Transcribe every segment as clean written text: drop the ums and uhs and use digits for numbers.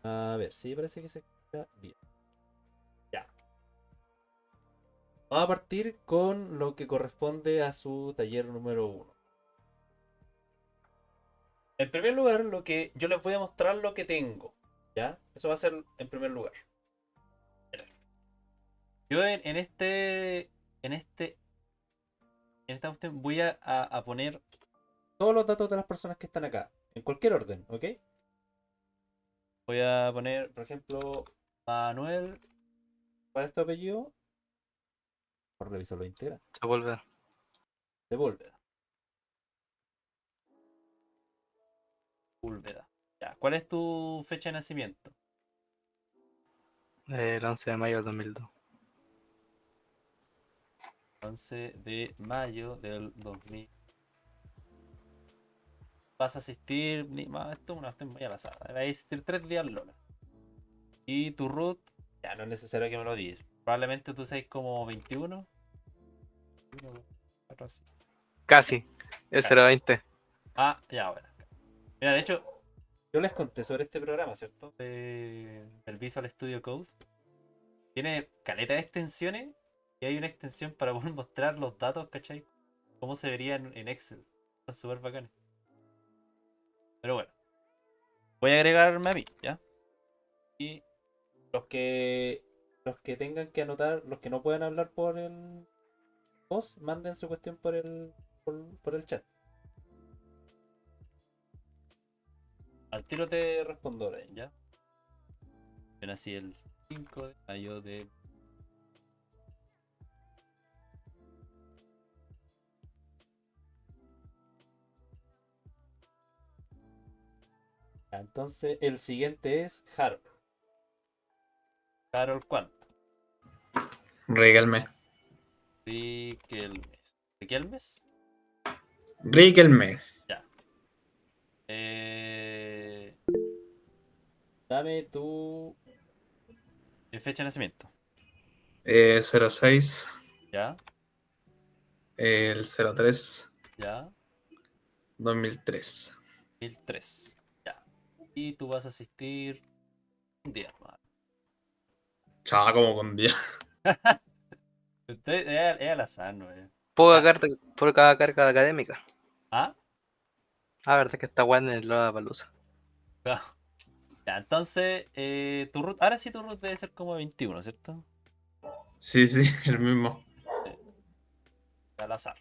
A ver, sí, parece que se escucha bien. Ya. Vamos a partir con lo que corresponde a su taller número uno. En primer lugar, lo que yo les voy a mostrar lo que tengo. ¿Ya? Eso va a ser en primer lugar. Mira, yo en este, en esta cuestión voy a poner todos los datos de las personas que están acá. En cualquier orden, ¿ok? Voy a poner, por ejemplo, Manuel. ¿Cuál es tu apellido? Por revisar lo integra. Se vuelve. Sepúlveda. Sepúlveda. Ya. ¿Cuál es tu fecha de nacimiento? El 11 de mayo del 2002. 11 de mayo del 2000. Vas a asistir. Esto es una cuestión muy al azar. Vas a asistir 3 días Lola. Y tu root, ya no es necesario que me lo digas. Probablemente tú seas como 21. 1, 4, así. Casi. Ese era Casi. 20. Ah, ya, bueno. Mira, de hecho, yo les conté sobre este programa, ¿cierto? Del Visual Studio Code. Tiene caleta de extensiones y hay una extensión para poder mostrar los datos, ¿cachai? Cómo se vería en Excel. Están súper bacanes. Pero bueno, voy a agregarme a mí, ¿ya? Y los que tengan que anotar, los que no puedan hablar por el post, manden su cuestión por el chat. Al tiro te respondo, Brian, ¿ya? Yo nací el 5 de mayo de... Entonces, el siguiente es Harold. Harold, ¿cuánto? Riquelme. Riquelmes. ¿Riquelmes? Riquelme. Ya. Dame tu fecha de nacimiento. 06. ¿Ya? El 03. ¿Ya? 2003. 1003. Ya. Y tú vas a asistir un día, hermano. Chava, como con 10. Es al azar, ¿no? Poca Ya. carga, poca carga académica. ¿Ah? Ah, verdad que está guay en el Lollapalooza. Claro. Ya, entonces, tu root, ahora sí tu root debe ser como 21, ¿cierto? Sí, sí, el mismo. Sí, al azar.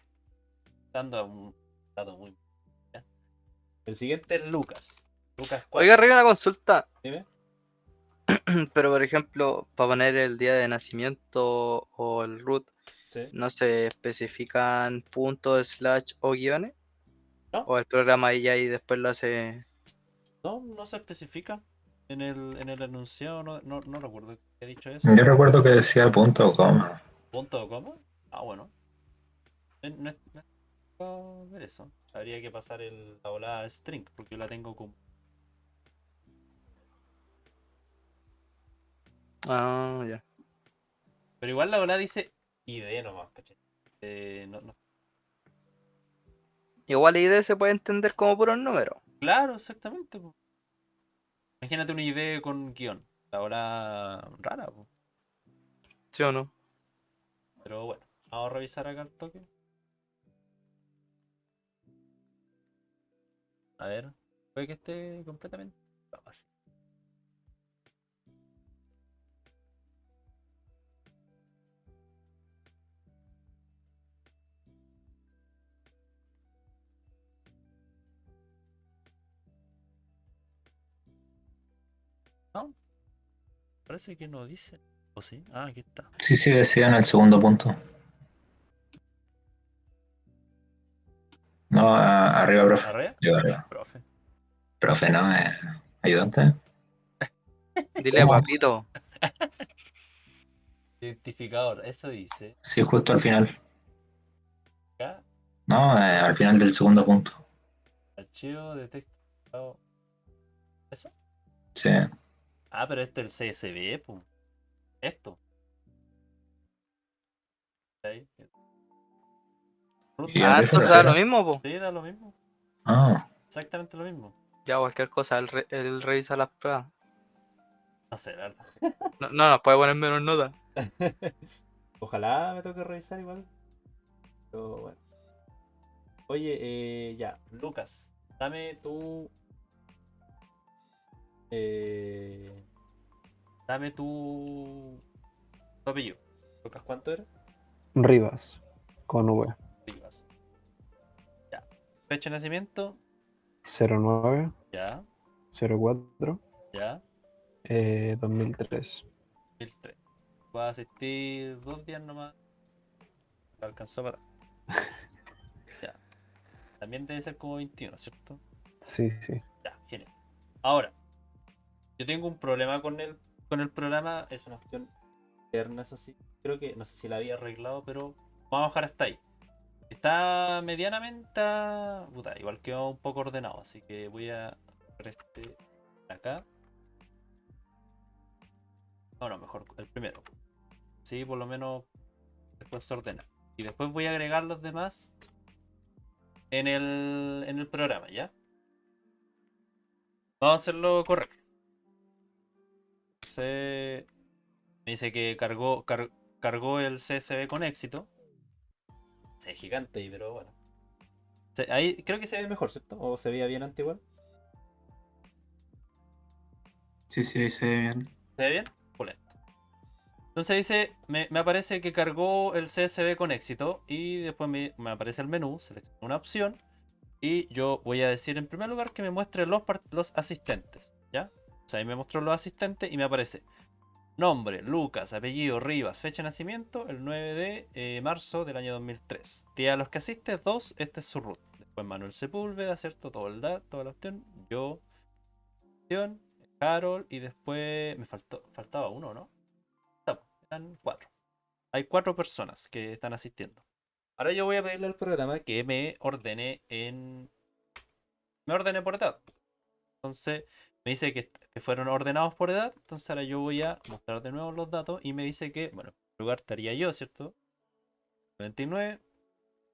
Dando un dato muy... ¿ya? El siguiente es Lucas. Lucas, Oiga, ¿cuánto? arriba una consulta. Dime. Pero por ejemplo, para poner el día de nacimiento o el root, Sí. ¿no se especifican puntos, slash o guiones? No, ¿O el programa ahí ya y después lo hace? no se especifica en el enunciado, no recuerdo que he dicho eso. Yo recuerdo que decía punto coma. ¿Punto o coma? Ah, bueno. No es puedo ver eso. Habría que pasar la volada string, porque yo la tengo como... Ah, ya. Pero igual la volada dice ID nomás, ¿cachai? No. Igual la ID se puede entender como puros números. Claro, exactamente, po. Imagínate una ID con guión. La volada rara, po. ¿Sí o no? Pero bueno, vamos a revisar acá el toque. A ver, puede que esté completamente... así. No, parece que no dice. ¿O sí? Ah, aquí está. Sí, sí, decía en el segundo punto. No, arriba, profe. ¿Arriba? Digo Ya, arriba. profe. Profe, no, ayudante. Dile ¿Cómo? papito. Identificador, eso dice. Sí, justo al final. Acá, No, al final del segundo punto. archivo de texto. ¿Eso? Sí. Ah, pero este es el CSV, pum. Esto. ¿Ahí? Root ¿Y a Ah, qué se entonces da lo refiere? mismo, po. sí, da lo mismo. Ah, Exactamente lo mismo. Ya cualquier cosa, él revisa las pruebas. No sé, la verdad. No, no nos puede poner menos nota. Ojalá me toque revisar igual. Pero bueno. Oye, ya, Lucas, dame tu. eh, dame tu apellido. Lucas, ¿cuánto era? Rivas, con V. Rivas. Ya. Fecha de nacimiento. 09, Ya, 04, ya. 2003. 1003. Va a asistir 2 días nomás. Te alcanzó para. Ya. También debe ser como 21, ¿cierto? Sí, sí. Ya, genial. Ahora, yo tengo un problema con el programa. Es una opción interna, eso sí. Creo que, no sé si la había arreglado, pero vamos a dejar hasta ahí. Está medianamente. Puta, igual quedó un poco ordenado, así que voy a poner este de acá. No, no, mejor el primero. Sí, por lo menos después se ordena. Y después voy a agregar los demás en el programa, ¿ya? Vamos a hacerlo correr. Me dice que cargó el CSV con éxito. Se ve gigante ahí, pero bueno. Ahí creo que se ve mejor, ¿cierto? ¿O se veía bien antes igual? Sí, sí, ahí se ve bien. ¿Se ve bien? Pulento. Entonces dice, me aparece que cargó el CSV con éxito y después me aparece el menú, selecciono una opción y yo voy a decir en primer lugar que me muestre los asistentes, ¿ya? O sea, ahí me mostró los asistentes y me aparece nombre, Lucas, apellido, Rivas, fecha de nacimiento, el 9 de marzo del año 2003. Día a los que asiste, 2, este es su root. Después Manuel Sepúlveda, ¿cierto? Toda la opción. Yo, opción, Carol y después faltaba uno, ¿no? Eran 4. Hay 4 personas que están asistiendo. Ahora yo voy a pedirle al programa que me ordene por edad. Entonces me dice que fueron ordenados por edad. Entonces ahora yo voy a mostrar de nuevo los datos y me dice que, bueno, en primer lugar estaría yo, ¿cierto? 29.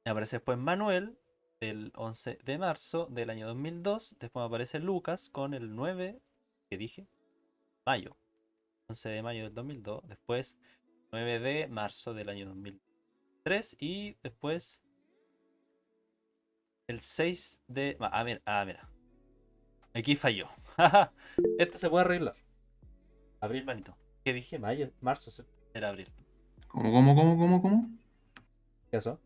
Me aparece después Manuel del 11 de marzo del año 2002. Después me aparece Lucas con el 9, que dije, mayo. 11 de mayo del 2002. Después 9 de marzo del año 2003. Y después el 6 de. Mira. Aquí falló. Esto se puede arreglar. Abril, manito. ¿Qué dije? Mayo, marzo, ¿cierto? Era abril. ¿Cómo? ¿Qué pasó?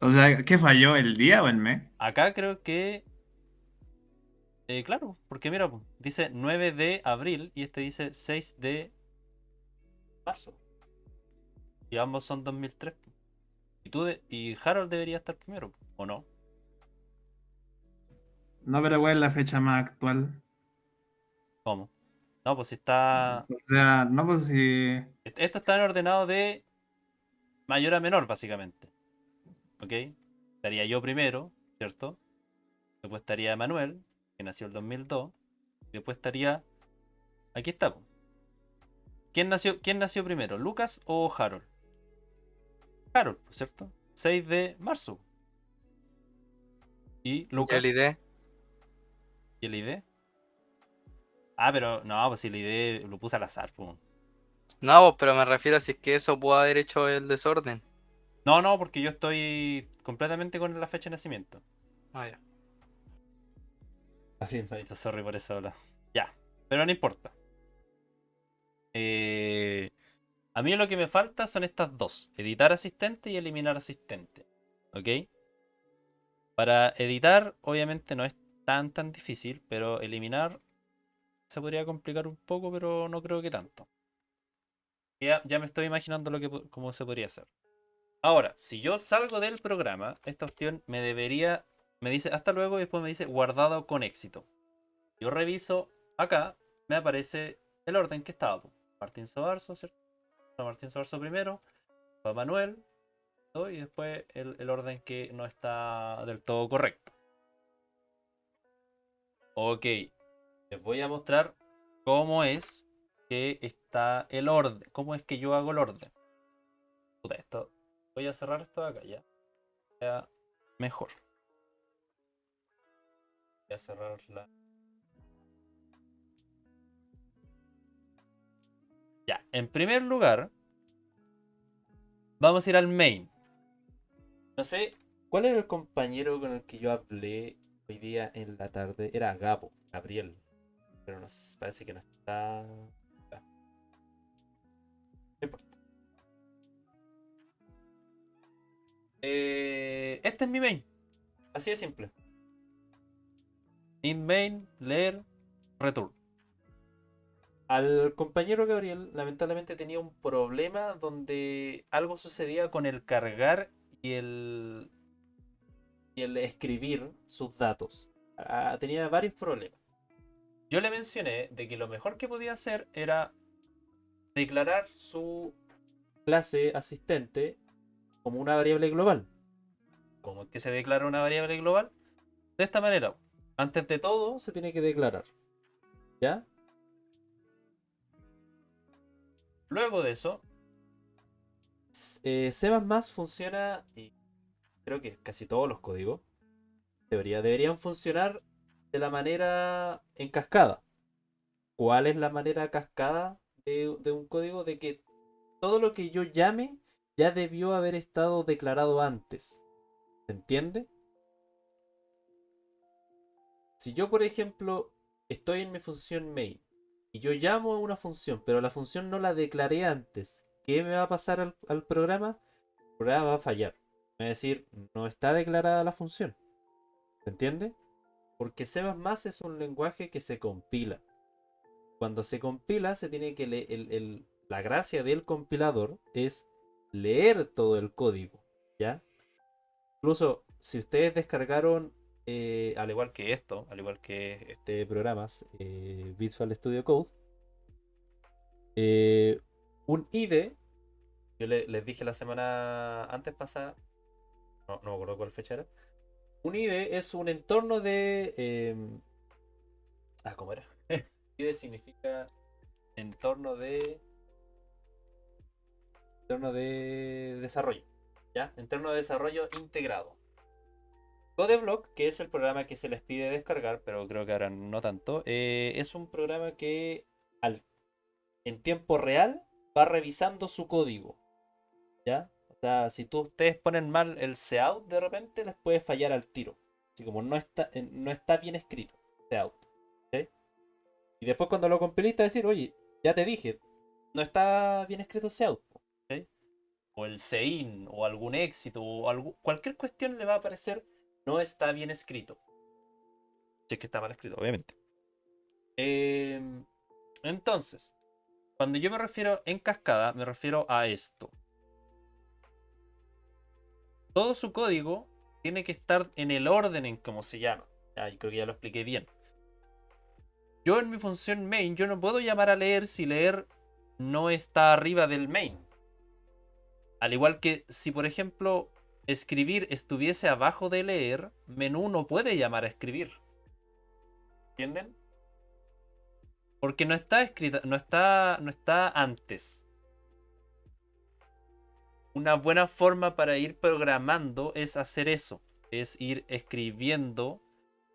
O sea, ¿qué falló? ¿El día o el mes? Acá creo que. Claro, porque mira, po, dice 9 de abril y este dice 6 de marzo. Y ambos son 2003. Po. Y Harold debería estar primero, po, ¿o no? No, pero ¿cuál es la fecha más actual? ¿Cómo? No, pues si está. O sea, no, pues si. Esto está en ordenado de mayor a menor, básicamente. ¿Ok? Estaría yo primero, ¿cierto? Después estaría Manuel, que nació el 2002. Y después estaría. Aquí está, po. ¿Quién nació primero, Lucas o Harold? Harold, po, ¿cierto? 6 de marzo. ¿Y Ya la Lucas? idea. ¿Y el ID? Ah, pero no, pues si el ID lo puse al azar, po. No, pero me refiero a si es que eso puede haber hecho el desorden. No, no, porque yo estoy completamente con la fecha de nacimiento. Ah, ya. Así, manito, sorry por eso. Ya, pero no importa. Eh, a mí lo que me falta son estas dos: editar asistente y eliminar asistente. ¿Ok? Para editar, obviamente no es tan difícil, pero eliminar se podría complicar un poco, pero no creo que tanto. Ya me estoy imaginando cómo se podría hacer. Ahora, si yo salgo del programa, esta opción me dice hasta luego y después me dice guardado con éxito. Yo reviso acá, me aparece el orden que estaba, po. Martín Sobarzo, ¿cierto? Martín Sobarzo primero, Juan Manuel, ¿no? Y después el orden que no está del todo correcto. Ok, les voy a mostrar cómo es que está el orden, cómo es que yo hago el orden. Puta, voy a cerrar esto de acá ya. Ya mejor. Voy a cerrar la. Ya, en primer lugar, vamos a ir al main. No sé, ¿cuál era el compañero con el que yo hablé hoy día en la tarde? Era Gabriel. Pero parece que no está. Ah, no importa. Este es mi main. Así de simple. In main, leer, return. Al compañero Gabriel, lamentablemente tenía un problema donde algo sucedía con el cargar y el escribir sus datos. Tenía varios problemas. Yo le mencioné de que lo mejor que podía hacer era declarar su clase asistente como una variable global. ¿Cómo es que se declara una variable global? De esta manera. Antes de todo, se tiene que declarar. ¿Ya? Luego de eso, C++ funciona, y creo que casi todos los códigos deberían funcionar de la manera en cascada. ¿Cuál es la manera cascada de un código? De que todo lo que yo llame ya debió haber estado declarado antes. ¿Se entiende? Si yo, por ejemplo, estoy en mi función main y yo llamo a una función, pero la función no la declaré antes, ¿qué me va a pasar al programa? El programa va a fallar. Me va a decir, no está declarada la función. ¿Se entiende? Porque C++ es un lenguaje que se compila. Cuando se compila, se tiene que leer. La gracia del compilador es leer todo el código. ¿Ya? Incluso, si ustedes descargaron, al igual que esto, al igual que este programa, Visual Studio Code, un IDE, yo les dije la semana antes pasada, no me acuerdo cuál fecha era. Un IDE es un entorno de. ¿Cómo era? IDE significa entorno de. Entorno de desarrollo. ¿Ya? Entorno de desarrollo integrado. Codeblock, que es el programa que se les pide descargar, pero creo que ahora no tanto, es un programa que en tiempo real va revisando su código. ¿Ya? O sea, si ustedes ponen mal el cout de repente, les puede fallar al tiro. Así como no está bien escrito cout. ¿Ok? Y después cuando lo compiliste decir, oye, ya te dije, no está bien escrito cout. ¿Ok? O el sein, o algún éxito, o cualquier cuestión le va a aparecer, no está bien escrito. Si es que está mal escrito, obviamente. Entonces, cuando yo me refiero en cascada, me refiero a esto. Todo su código tiene que estar en el orden en cómo se llama. Yo creo que ya lo expliqué bien. Yo en mi función main, yo no puedo llamar a leer si leer no está arriba del main. Al igual que si, por ejemplo, escribir estuviese abajo de leer, menú no puede llamar a escribir. ¿Entienden? Porque no está escrita, no está antes. Una buena forma para ir programando es hacer eso. Es ir escribiendo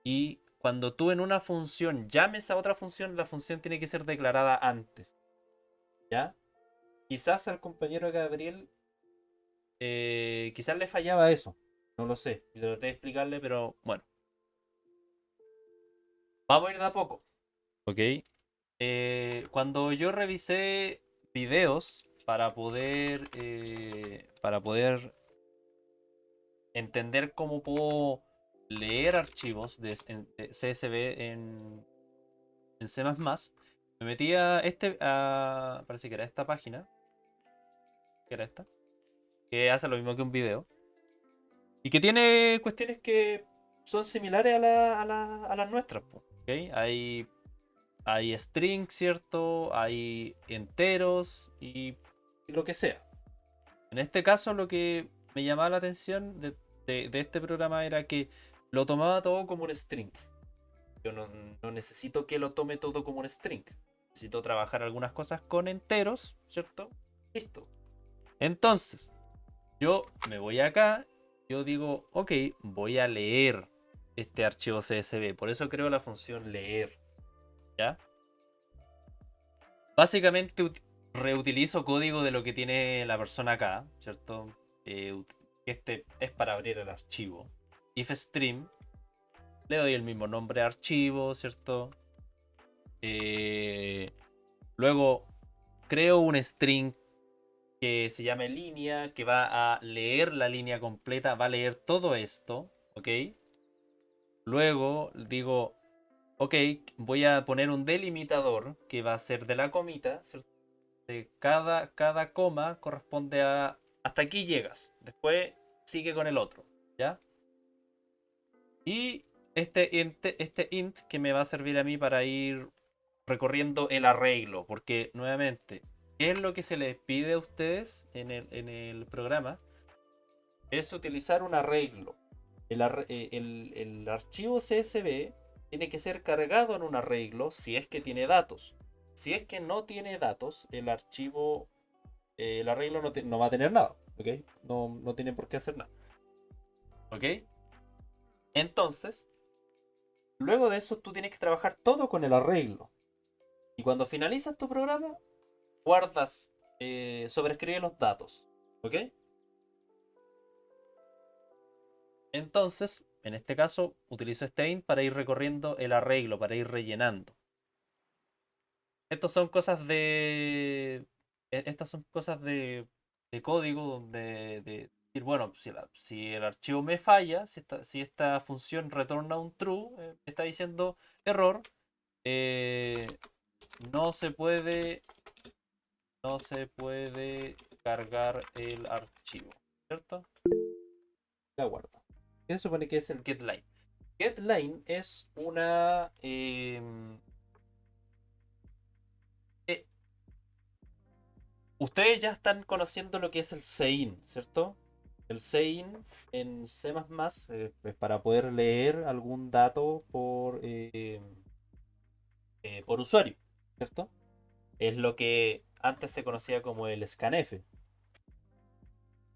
y cuando tú en una función llames a otra función, la función tiene que ser declarada antes. ¿Ya? Quizás al compañero Gabriel quizás le fallaba eso. No lo sé. Yo traté de explicarle, pero bueno. Vamos a ir de a poco. ¿Ok? Cuando yo revisé videos para poder entender cómo puedo leer archivos de CSV en C++, me metí parece que era esta página, que era esta, que hace lo mismo que un video, y que tiene cuestiones que son similares a las nuestras. ¿Okay? Hay strings, ¿cierto? Hay enteros y lo que sea. En este caso, lo que me llamaba la atención de este programa era que lo tomaba todo como un string. Yo no necesito que lo tome todo como un string. Necesito trabajar algunas cosas con enteros, ¿cierto? Listo. Entonces, yo me voy acá, yo digo, ok, voy a leer este archivo CSV. Por eso creo la función leer. ¿Ya? Básicamente reutilizo código de lo que tiene la persona acá, ¿cierto? Este es para abrir el archivo. Ifstream, le doy el mismo nombre de archivo, ¿cierto? Luego creo un string que se llame línea, que va a leer la línea completa, va a leer todo esto, ¿ok? Luego digo, ok, voy a poner un delimitador que va a ser de la comita, ¿cierto? De cada coma corresponde a... Hasta aquí llegas, después sigue con el otro, ¿ya? Y este int que me va a servir a mí para ir recorriendo el arreglo, porque nuevamente, ¿qué es lo que se les pide a ustedes en el programa? Es utilizar un arreglo. El archivo CSV tiene que ser cargado en un arreglo si es que tiene datos. Si es que no tiene datos, el archivo, el arreglo no va a tener nada, ¿ok? No tiene por qué hacer nada, ¿ok? Entonces, luego de eso tú tienes que trabajar todo con el arreglo. Y cuando finalizas tu programa, guardas, sobrescribe los datos, ¿ok? Entonces, en este caso, utilizo este int para ir recorriendo el arreglo, para ir rellenando. Estos son cosas de... Estas son cosas de código, de decir, bueno, si el archivo me falla, si esta función retorna un true, está diciendo error, eh, no se puede, no se puede cargar el archivo, ¿cierto? La guarda. ¿Qué se supone que es el getLine? GetLine es una... ustedes ya están conociendo lo que es el sein, ¿cierto? El sein en C++ es para poder leer algún dato por usuario, ¿cierto? Es lo que antes se conocía como el scanf.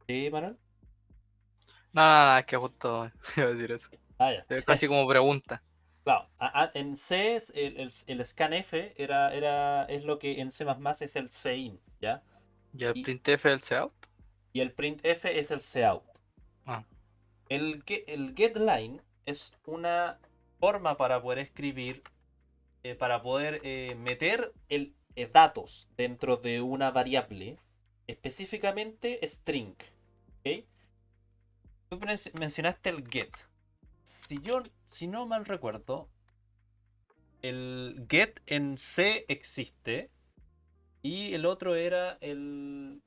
¿Sí, Manuel? No, no, no, es que justo iba a decir eso. Ah, ya. Es casi como pregunta. Claro, en C el scanf es lo que en C++ es el sein, ¿ya? ¿Y el Y, printf del cout? y el printf es el cout. Ah, El getLine es una forma para poder escribir, para poder meter datos dentro de una variable, específicamente string. ¿Ok? Tú mencionaste el get. Si no mal recuerdo, el get en C existe y el otro era el...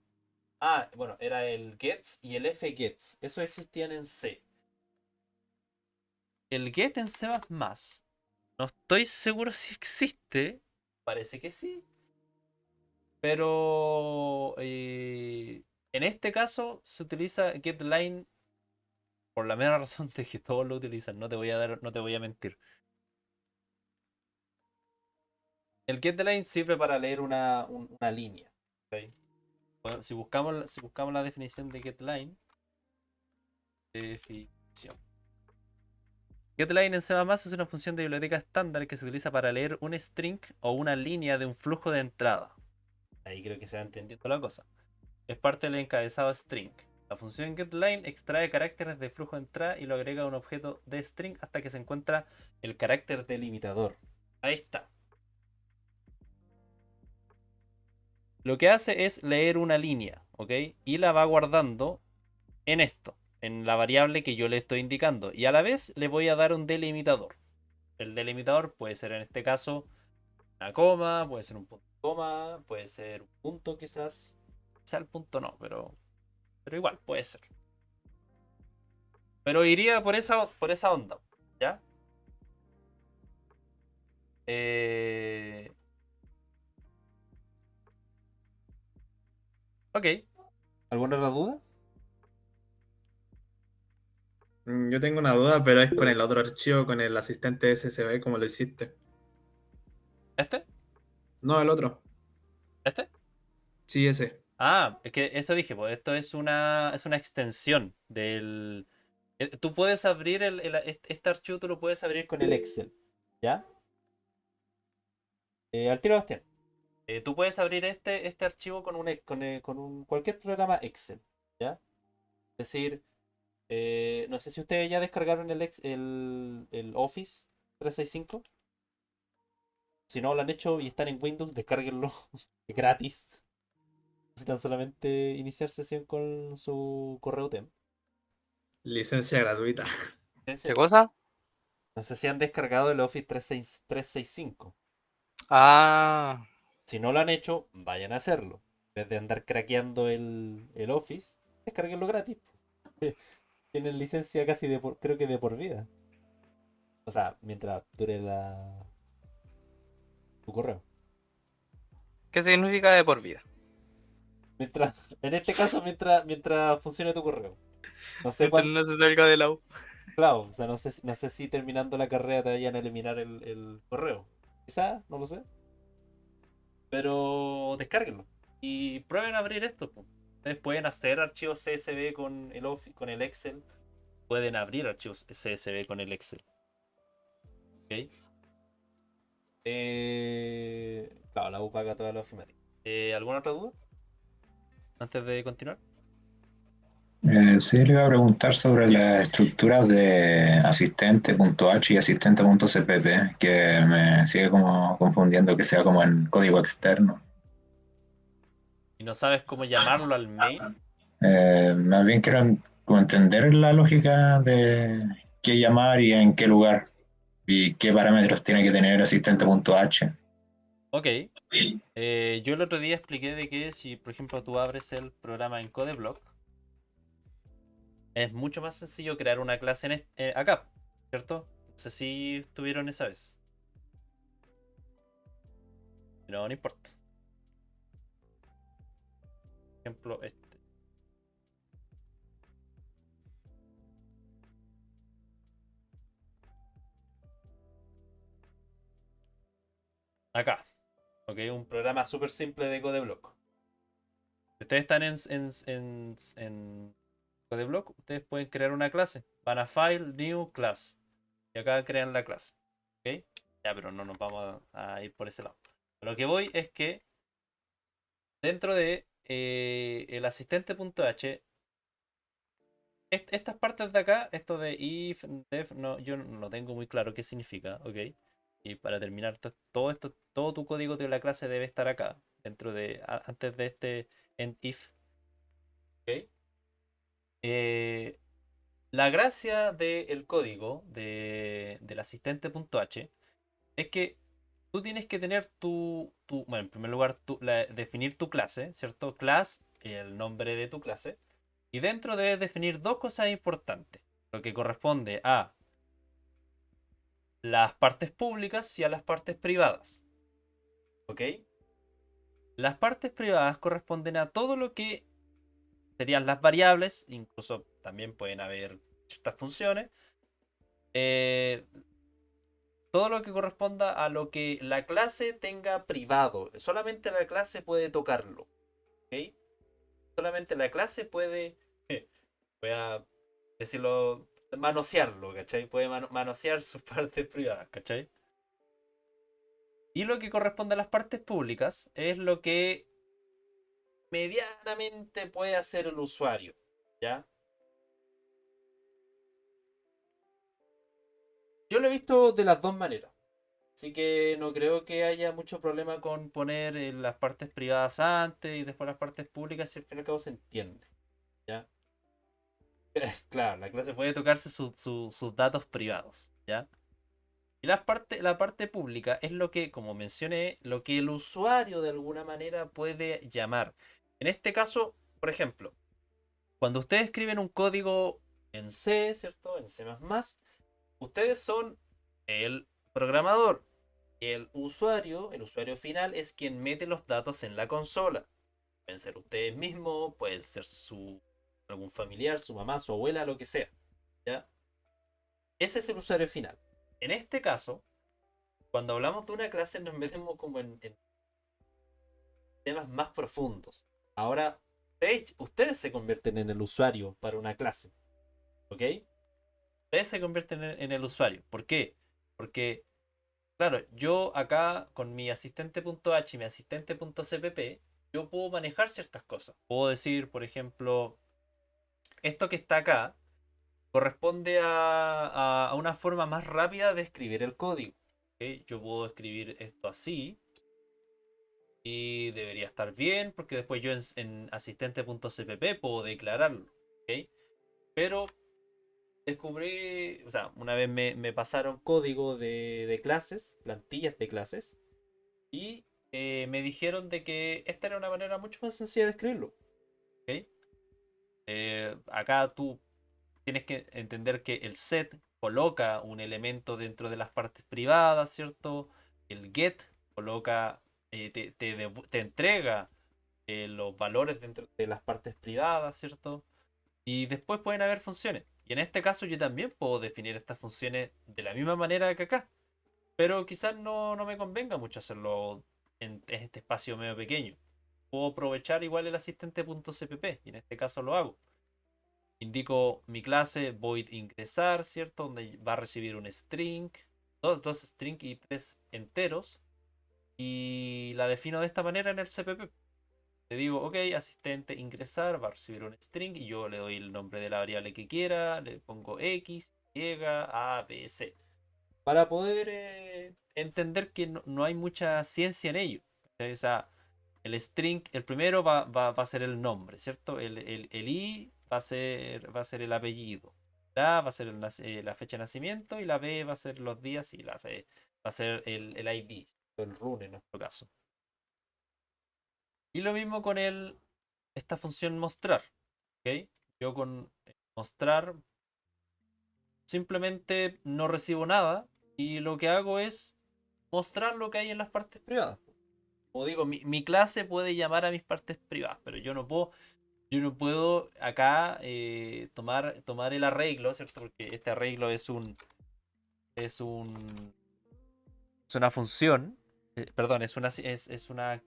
Ah, bueno, era el gets y el fgets. Esos existían en C. El get en C++, no estoy seguro si existe. Parece que sí. Pero en este caso se utiliza getLine por la mera razón de que todos lo utilizan. No te voy a mentir. El getLine sirve para leer una línea. ¿Ok? Bueno, si buscamos la definición de getLine. Definición. GetLine en C++ es una función de biblioteca estándar que se utiliza para leer un string o una línea de un flujo de entrada. Ahí creo que se va entendiendo la cosa. Es parte del encabezado string. La función getLine extrae caracteres de flujo de entrada y lo agrega a un objeto de string hasta que se encuentra el carácter delimitador. Ahí está. Lo que hace es leer una línea, ¿ok? Y la va guardando en esto, en la variable que yo le estoy indicando. Y a la vez le voy a dar un delimitador. El delimitador puede ser en este caso una coma, puede ser un punto coma, puede ser un punto quizás. Quizá el punto no, pero igual puede ser. Pero iría por esa onda, ¿ya? Ok. ¿Alguna otra duda? Yo tengo una duda, pero es con el otro archivo, con el asistente SSB, como lo hiciste. ¿Este? No, el otro. ¿Este? Sí, ese. Ah, es que eso dije, pues esto es una extensión del... Tú puedes abrir este archivo, tú lo puedes abrir con el Excel, ¿ya? Al tiro, Bastián. Tú puedes abrir este archivo con cualquier programa Excel, ¿ya? Es decir, no sé si ustedes ya descargaron el Office 365. Si no lo han hecho y están en Windows, descárguenlo gratis. Necesitan solamente iniciar sesión con su correo TEM. Licencia gratuita. ¿Qué cosa? No sé si han descargado el Office 365. Ah, Si no lo han hecho, vayan a hacerlo. En vez de andar craqueando el Office, descarguenlo gratis. Tienen licencia casi creo que de por vida. O sea, mientras dure tu correo. ¿qué significa de por vida? En este caso, mientras funcione tu correo. No sé Mientras cuánto. no se salga de la U. Claro, o sea, no sé si terminando la carrera te vayan a eliminar el correo. Quizá, no lo sé. Pero descárguenlo. Y prueben a abrir esto, po. Ustedes pueden hacer archivos CSV con el Excel. Pueden abrir archivos CSV con el Excel. ¿Ok? Claro, la U paga toda la ofimática. ¿Alguna otra duda? Antes de continuar. Sí, le iba a preguntar sobre Sí. las estructuras de asistente.h y asistente.cpp, que me sigue como confundiendo que sea como en código externo. Y no sabes cómo llamarlo al main. Más bien quiero como entender la lógica de qué llamar y en qué lugar y qué parámetros tiene que tener asistente.h. Ok. Yo el otro día expliqué de que si, por ejemplo, tú abres el programa en CodeBlock, es mucho más sencillo crear una clase acá, ¿cierto? No sé si estuvieron esa vez. Pero no importa. Por ejemplo, este. Acá. Ok, un programa súper simple de CodeBlock. Si ustedes están en CodeBlock, ustedes pueden crear una clase. Van a File, New, Class. Y acá crean la clase. ¿Ok? Ya, pero no nos vamos a ir por ese lado. Lo que voy es que dentro de el asistente.h, estas partes de acá, esto de if, def, no, yo no lo tengo muy claro qué significa, ¿ok? Y para terminar, todo esto, todo tu código de la clase debe estar acá, antes de este end if, ¿ok? Eh, la gracia del código del asistente.h es que tú tienes que tener bueno, en primer lugar, definir tu clase, ¿cierto? Class, el nombre de tu clase. Y dentro debes definir dos cosas importantes. Lo que corresponde a las partes públicas y a las partes privadas. ¿Ok? Las partes privadas corresponden a todo lo que serían las variables, incluso también pueden haber ciertas funciones. eh, Todo lo que corresponda a lo que la clase tenga privado. Solamente la clase puede tocarlo. ¿Ok? Solamente la clase puede, voy a decirlo, manosearlo, ¿cachai? Puede manosear sus partes privadas, ¿cachai? Y lo que corresponde a las partes públicas es lo que medianamente puede hacer el usuario, ¿ya? Yo lo he visto de las dos maneras. Así que no creo que haya mucho problema con poner las partes privadas antes y después las partes públicas si al fin y al cabo se entiende, ¿ya? Claro, la clase puede tocarse sus datos privados, ¿ya? Y la parte pública es lo que, como mencioné, lo que el usuario de alguna manera puede llamar. En este caso, por ejemplo, cuando ustedes escriben un código en C, ¿cierto? En C++, ustedes son el programador. El usuario final, es quien mete los datos en la consola. Pueden ser ustedes mismos, pueden ser algún familiar, su mamá, su abuela, lo que sea, ¿ya? Ese es el usuario final. En este caso, cuando hablamos de una clase nos metemos como en temas más profundos. Ahora, ustedes se convierten en el usuario para una clase, ¿ok? Ustedes se convierten en el usuario. ¿Por qué? Porque Claro, yo acá con mi asistente.h y mi asistente.cpp, yo puedo manejar ciertas cosas. Puedo decir, por ejemplo, esto que está acá corresponde a una forma más rápida de escribir el código. ¿Ok? Yo puedo escribir esto así y debería estar bien porque después yo en asistente.cpp puedo declararlo. ¿Ok? Pero descubrí, o sea, una vez me pasaron código de clases, plantillas de clases, y me dijeron de que esta era una manera mucho más sencilla de escribirlo. ¿Ok? Acá tú tienes que entender que el set coloca un elemento dentro de las partes privadas, ¿cierto? El get coloca, te entrega los valores dentro de las partes privadas, ¿cierto? Y después pueden haber funciones. Y en este caso yo también puedo definir estas funciones de la misma manera que acá. Pero quizás no me convenga mucho hacerlo en este espacio medio pequeño. Puedo aprovechar igual el asistente.cpp y en este caso lo hago. Indico mi clase void ingresar, ¿cierto? Donde va a recibir un string, dos string y 3 enteros. Y la defino de esta manera en el CPP. Le digo, ok, asistente ingresar, va a recibir un string y yo le doy el nombre de la variable que quiera, le pongo X, Y, A, B, C. Para poder entender que no hay mucha ciencia en ello. ¿Cachai? O sea, el string, el primero va a ser el nombre, ¿cierto? El I va a ser el apellido. La A va a ser la fecha de nacimiento y la B va a ser los días y la C va a ser el ID, el run en nuestro caso. Y lo mismo con esta función mostrar. ¿Ok? Yo con mostrar simplemente no recibo nada y lo que hago es mostrar lo que hay en las partes privadas. Como digo, mi clase puede llamar a mis partes privadas, pero yo no puedo acá tomar el arreglo, ¿cierto? Porque este arreglo es un, es una función, perdón, es una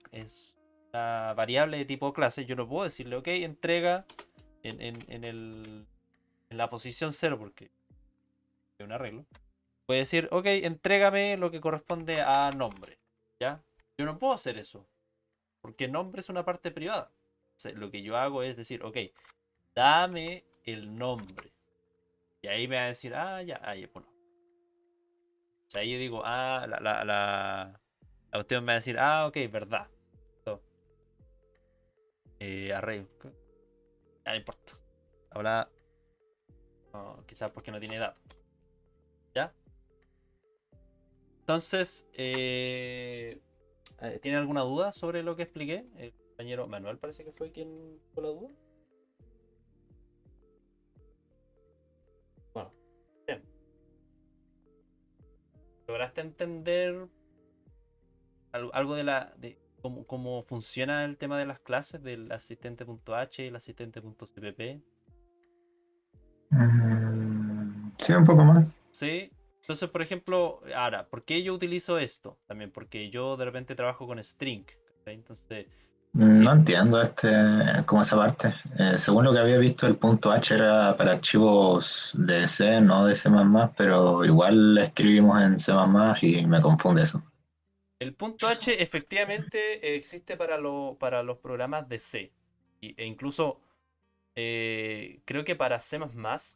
variable de tipo clase. Yo no puedo decirle, ok, entrega en la posición 0 porque es un arreglo. Puede decir, ok, entrégame lo que corresponde a nombre, ¿ya? Yo no puedo hacer eso, porque nombre es una parte privada. O sea, lo que yo hago es decir, ok, dame el nombre. Y ahí me va a decir, ya, ahí, bueno. O sea, ahí yo digo, la cuestión me va a decir, ok, verdad. So, arreglo. Ya no importa. Ahora, no, quizás porque no tiene datos. ¿Ya? Entonces, ¿tiene alguna duda sobre lo que expliqué? El compañero Manuel parece que fue quien tuvo la duda. Bueno, bien. ¿Lograste entender algo de cómo funciona el tema de las clases del asistente.h y el asistente.cpp? Sí, un poco más. Sí. Entonces, por ejemplo, ahora, ¿por qué yo utilizo esto? También porque yo de repente trabajo con string. ¿Cachai? Entonces, No sí, entiendo como esa parte. Según lo que había visto, el punto H era para archivos de C, no de C++, pero igual escribimos en C++ y me confunde eso. el punto H efectivamente existe para los programas de C. E incluso creo que para C++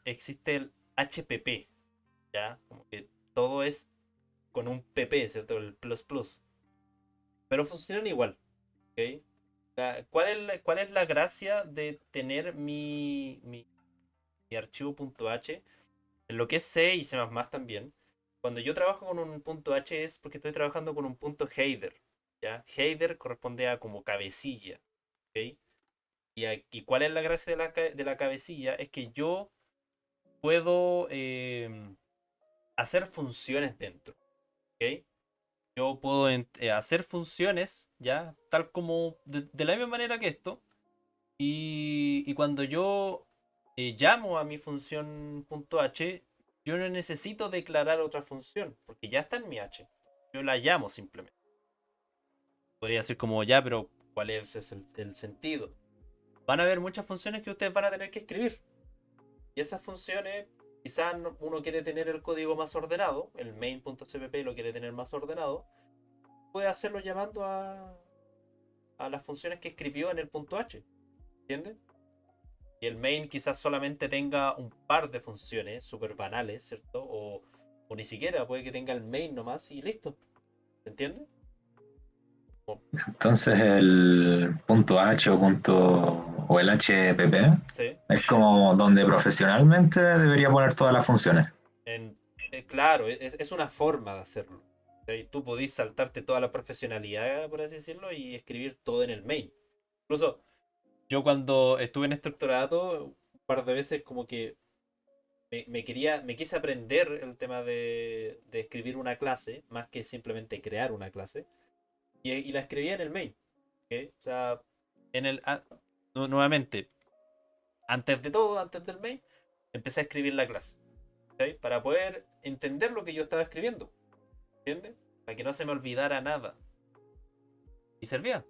existe el HPP, ¿ya? Como que todo es con un PP, ¿cierto? El plus plus. Pero funcionan igual, ¿ok? ¿Cuál es la gracia de tener mi archivo .h en lo que es C y C++ también? Cuando yo trabajo con un punto .h es porque estoy trabajando con un punto header, ¿ya? Header corresponde a como cabecilla, ¿ok? Y aquí, ¿cuál es la gracia de la cabecilla? Es que yo puedo hacer funciones dentro, ¿ok? Yo puedo hacer funciones, ¿ya? Tal como de la misma manera que esto. Y cuando yo llamo a mi función .h, yo no necesito declarar otra función, porque ya está en mi h. Yo la llamo simplemente. Podría decir como ya, pero ¿cuál es el sentido? Van a haber muchas funciones que ustedes van a tener que escribir. Y esas funciones quizás uno quiere tener el código más ordenado, el main.cpp lo quiere tener más ordenado, puede hacerlo llamando a las funciones que escribió en el punto H, ¿entiendes? Y el main quizás solamente tenga un par de funciones súper banales, ¿cierto? O ni siquiera, puede que tenga el main nomás y listo, ¿entiendes? Entonces el punto H o el HPP Sí. es como donde profesionalmente debería poner todas las funciones. Claro, es una forma de hacerlo. ¿Ok? Tú podís saltarte toda la profesionalidad, por así decirlo, y escribir todo en el main. Incluso yo cuando estuve en estructurado, un par de veces como que me quise aprender el tema de escribir una clase, más que simplemente crear una clase, y la escribía en el main. ¿Ok? O sea, en el, nuevamente, antes de todo, antes del main, empecé a escribir la clase. ¿Ok? Para poder entender lo que yo estaba escribiendo. ¿Entiendes? Para que no se me olvidara nada. Y servía.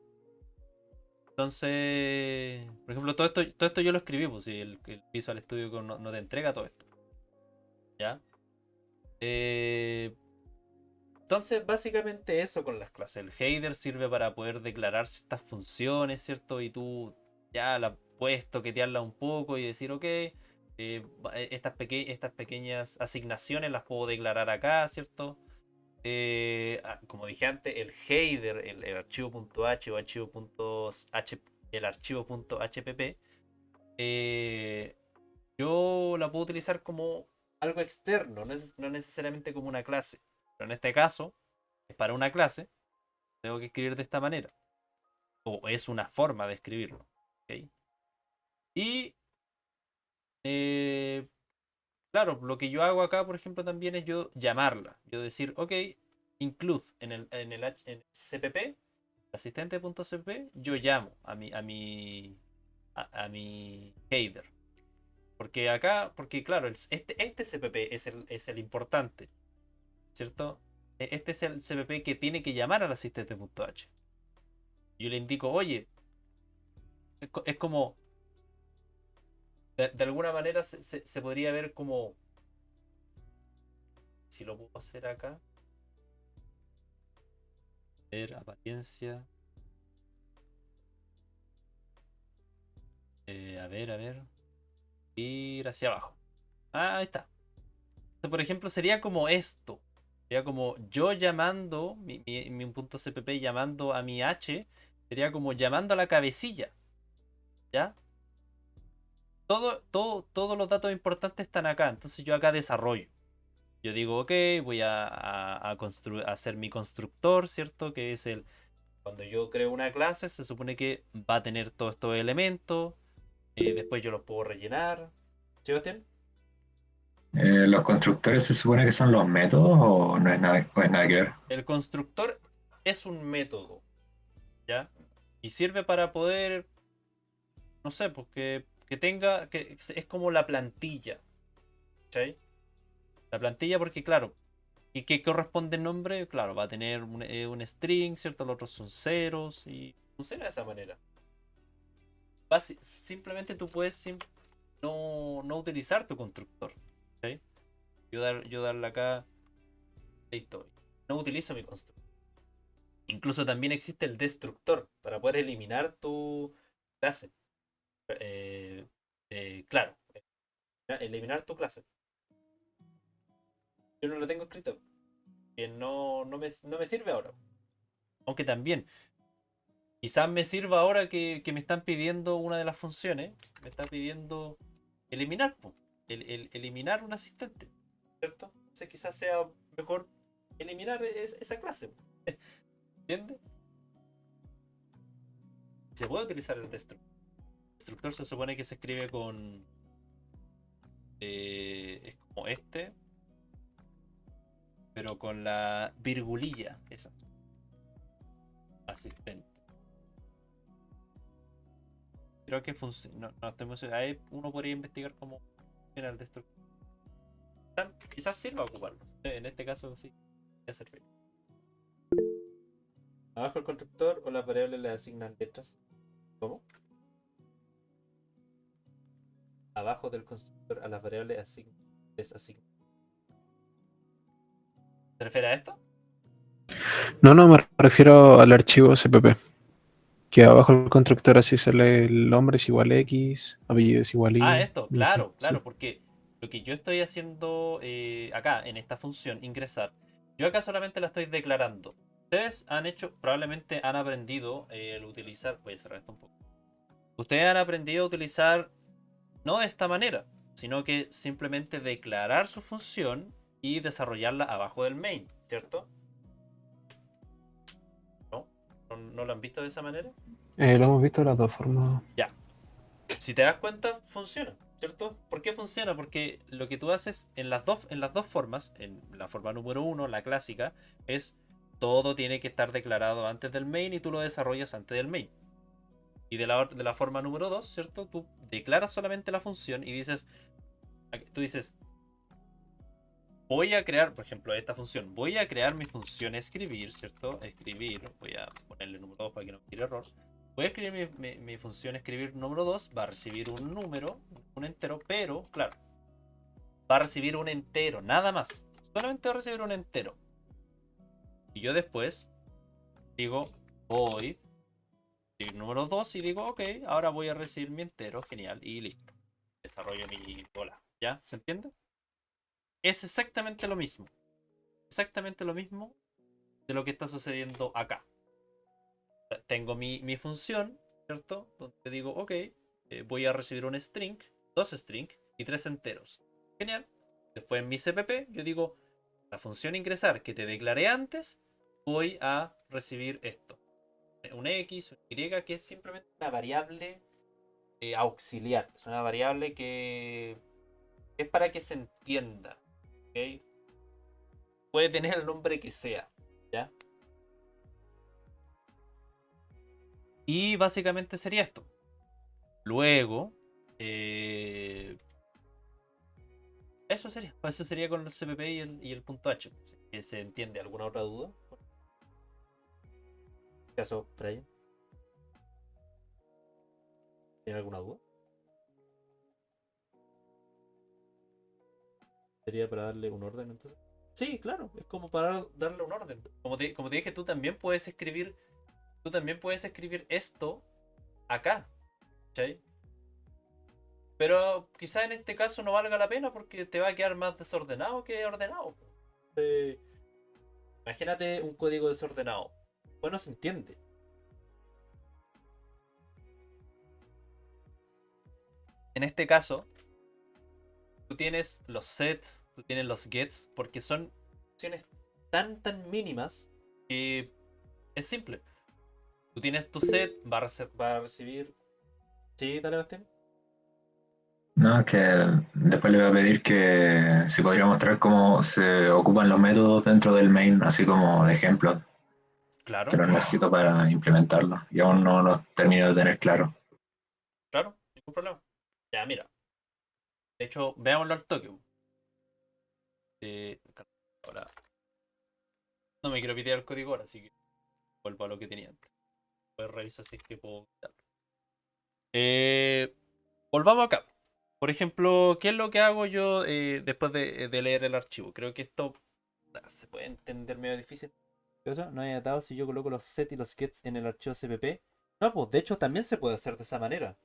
Entonces, por ejemplo, todo esto yo lo escribí, pues si el Visual Studio no te entrega todo esto. ¿Ya? Entonces, básicamente eso con las clases. El header sirve para poder declarar ciertas funciones, ¿cierto? Y tú ya la puedes toquetearla un poco y decir, ok, estas pequeñas asignaciones las puedo declarar acá, ¿cierto? Como dije antes, el header, el archivo.h o archivo.h, el archivo.hpp, eh, yo la puedo utilizar como algo externo, no necesariamente como una clase. Pero en este caso, es para una clase, tengo que escribir de esta manera. O es una forma de escribirlo. ¿Ok? Y eh, claro, lo que yo hago acá, por ejemplo, también es yo llamarla. Yo decir, ok, include en el CPP, asistente.cpp, yo llamo a mi header. Porque acá, porque claro, este CPP es el importante, ¿cierto? Este es el CPP que tiene que llamar al asistente.h. Yo le indico, oye, es como, de alguna manera se podría ver como, si lo puedo hacer acá, ver apariencia, a ver, ir hacia abajo. Ah, ahí está. Entonces, por ejemplo, sería como esto. Sería como yo llamando, mi punto CPP llamando a mi H, sería como llamando a la cabecilla. ¿Ya? Todos los datos importantes están acá. Entonces yo acá desarrollo. Yo digo, ok, voy a hacer mi constructor, ¿cierto? Que es cuando yo creo una clase, se supone que va a tener todos estos elementos. Después yo los puedo rellenar. ¿Sí, Bastián? ¿Los constructores se supone que son los métodos o no es nada, o es nada que ver? El constructor es un método, ¿ya? Y sirve para poder, no sé, pues que tenga, que es como la plantilla, ¿cachai? La plantilla porque, claro, ¿y qué corresponde el nombre? Claro, va a tener un string, ¿cierto? Los otros son ceros y funciona de esa manera. Simplemente tú puedes no utilizar tu constructor, ¿ok? Yo darle acá, listo. No utilizo mi constructor. Incluso también existe el destructor para poder eliminar tu clase. Claro, eliminar tu clase. Yo no lo tengo escrito. Que no me sirve ahora. Aunque también, quizás me sirva ahora que me están pidiendo una de las funciones. Me está pidiendo eliminar, po, eliminar un asistente. ¿Cierto? Entonces quizás sea mejor eliminar esa clase. ¿Entiendes? Se puede utilizar el destructor. El destructor se supone que se escribe con... es como este, pero con la virgulilla esa. Asistente. Creo que funciona. No estoy muy seguro. Ahí uno podría investigar cómo funciona el destructor. Quizás sirva ocuparlo. En este caso sí. Voy a servir. Abajo el constructor o las variables le asignan letras. ¿Cómo? Abajo del constructor a las variables asignan Es así. ¿Se refiere a esto? No, no, me refiero al archivo CPP. Que abajo el constructor así sale el nombre es igual X, apellido es igual Ah, Y. esto, claro, Sí. claro, porque lo que yo estoy haciendo acá, en esta función, ingresar, yo acá solamente la estoy declarando. Ustedes han hecho, probablemente han aprendido el utilizar, voy a cerrar esto un poco. Ustedes han aprendido a utilizar no de esta manera, sino que simplemente declarar su función y desarrollarla abajo del main, ¿cierto? ¿No? ¿No lo han visto de esa manera? Lo hemos visto de las dos formas. Ya. Si te das cuenta, funciona, ¿cierto? ¿Por qué funciona? Porque lo que tú haces en las dos formas, en la forma número uno, la clásica, es todo tiene que estar declarado antes del main y tú lo desarrollas antes del main. Y de la forma número 2, ¿cierto? Tú declaras solamente la función y tú dices, voy a crear, por ejemplo, esta función, voy a crear mi función escribir, ¿cierto? Escribir, voy a ponerle número 2 para que no me tire error. Voy a escribir mi función escribir número 2, va a recibir un número, un entero, pero, claro, va a recibir un entero, nada más. Solamente va a recibir un entero. Y yo después digo void, número 2 y digo, ok, ahora voy a recibir mi entero, genial, y listo. Desarrollo mi bola. ¿Ya? ¿Se entiende? Es exactamente lo mismo. Exactamente lo mismo de lo que está sucediendo acá. Tengo mi función, ¿cierto? Donde digo, ok, voy a recibir un string, dos strings y tres enteros. Genial. Después en mi CPP yo digo, la función ingresar que te declaré antes, voy a recibir esto. Un X, un Y, que es simplemente una variable auxiliar. Es una variable que es para que se entienda. ¿Ok? Puede tener el nombre que sea. ¿Ya? Y básicamente sería esto. Luego, eso sería con el CPP y el punto H. Si se entiende. ¿Alguna otra duda? ¿Caso, Brian? ¿Tiene alguna duda? ¿Sería para darle un orden entonces? Sí, claro, es como para darle un orden. Como te dije, tú también puedes escribir esto acá. ¿Cachai? Pero quizá en este caso no valga la pena porque te va a quedar más desordenado que ordenado. Eh, Imagínate un código desordenado. Bueno, se entiende. En este caso, tú tienes los sets, tú tienes los gets, porque son funciones tan mínimas que es simple. Tú tienes tu set, va a recibir. Sí, dale, Bastián. No, es que después le voy a pedir que si podría mostrar cómo se ocupan los métodos dentro del main, así como de ejemplo, que Claro, los necesito para implementarlo. Y aún no los termino de tener claro. claro, ningún problema. Ya, mira. De hecho, veámoslo al toque. Ahora, no me quiero pitear el código ahora, así que vuelvo a lo que tenía antes. Pues reviso si es que puedo quitarlo. Volvamos acá. Por ejemplo, ¿qué es lo que hago yo después de leer el archivo? Creo que esto se puede entender medio difícil. ¿Qué cosa? No hay atado si yo coloco los set y los gets en el archivo CPP. No, pues de hecho también se puede hacer de esa manera.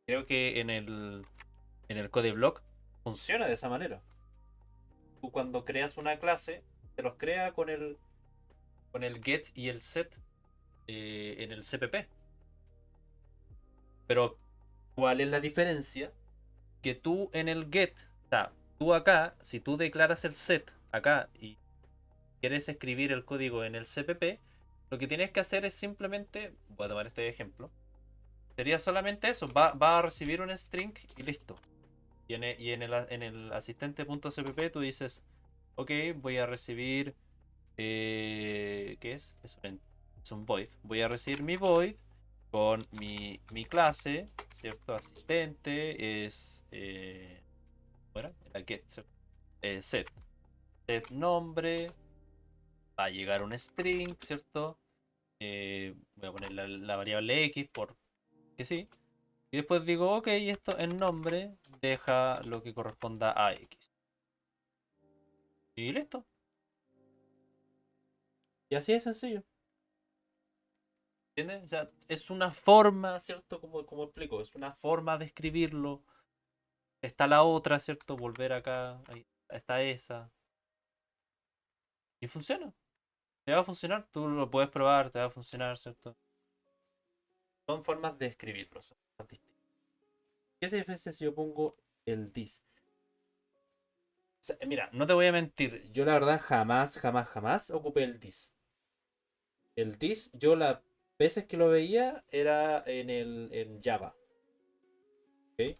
Creo que en el codeblock funciona de esa manera. Tú cuando creas una clase, te los crea con el get y el set en el CPP. Pero, ¿cuál es la diferencia? Que tú en el get, o sea, tú acá, si tú declaras el set acá y quieres escribir el código en el CPP, lo que tienes que hacer es simplemente, voy a tomar este ejemplo, sería solamente eso, va a recibir un string y listo. En el asistente.cpp tú dices, ok, voy a recibir, ¿qué es? Es un void. Voy a recibir mi void con mi clase, ¿cierto? Asistente es, bueno, era get, ¿cierto? Set. Set nombre, va a llegar un string, ¿cierto? Voy a poner la variable x porque sí. Y después digo, ok, esto en nombre deja lo que corresponda a x. Y listo. Y así es sencillo. ¿Entiendes? O sea, es una forma, ¿cierto? Como explico, es una forma de escribirlo. Está la otra, ¿cierto? Volver acá, ahí está esa. Y funciona. Te va a funcionar, tú lo puedes probar, te va a funcionar, ¿cierto? Son formas de escribirlo, son formas distintas. ¿Qué se diferencia si yo pongo el this? O sea, mira, no te voy a mentir, yo la verdad jamás ocupé el this. El this, yo las veces que lo veía era en Java. ¿Ok?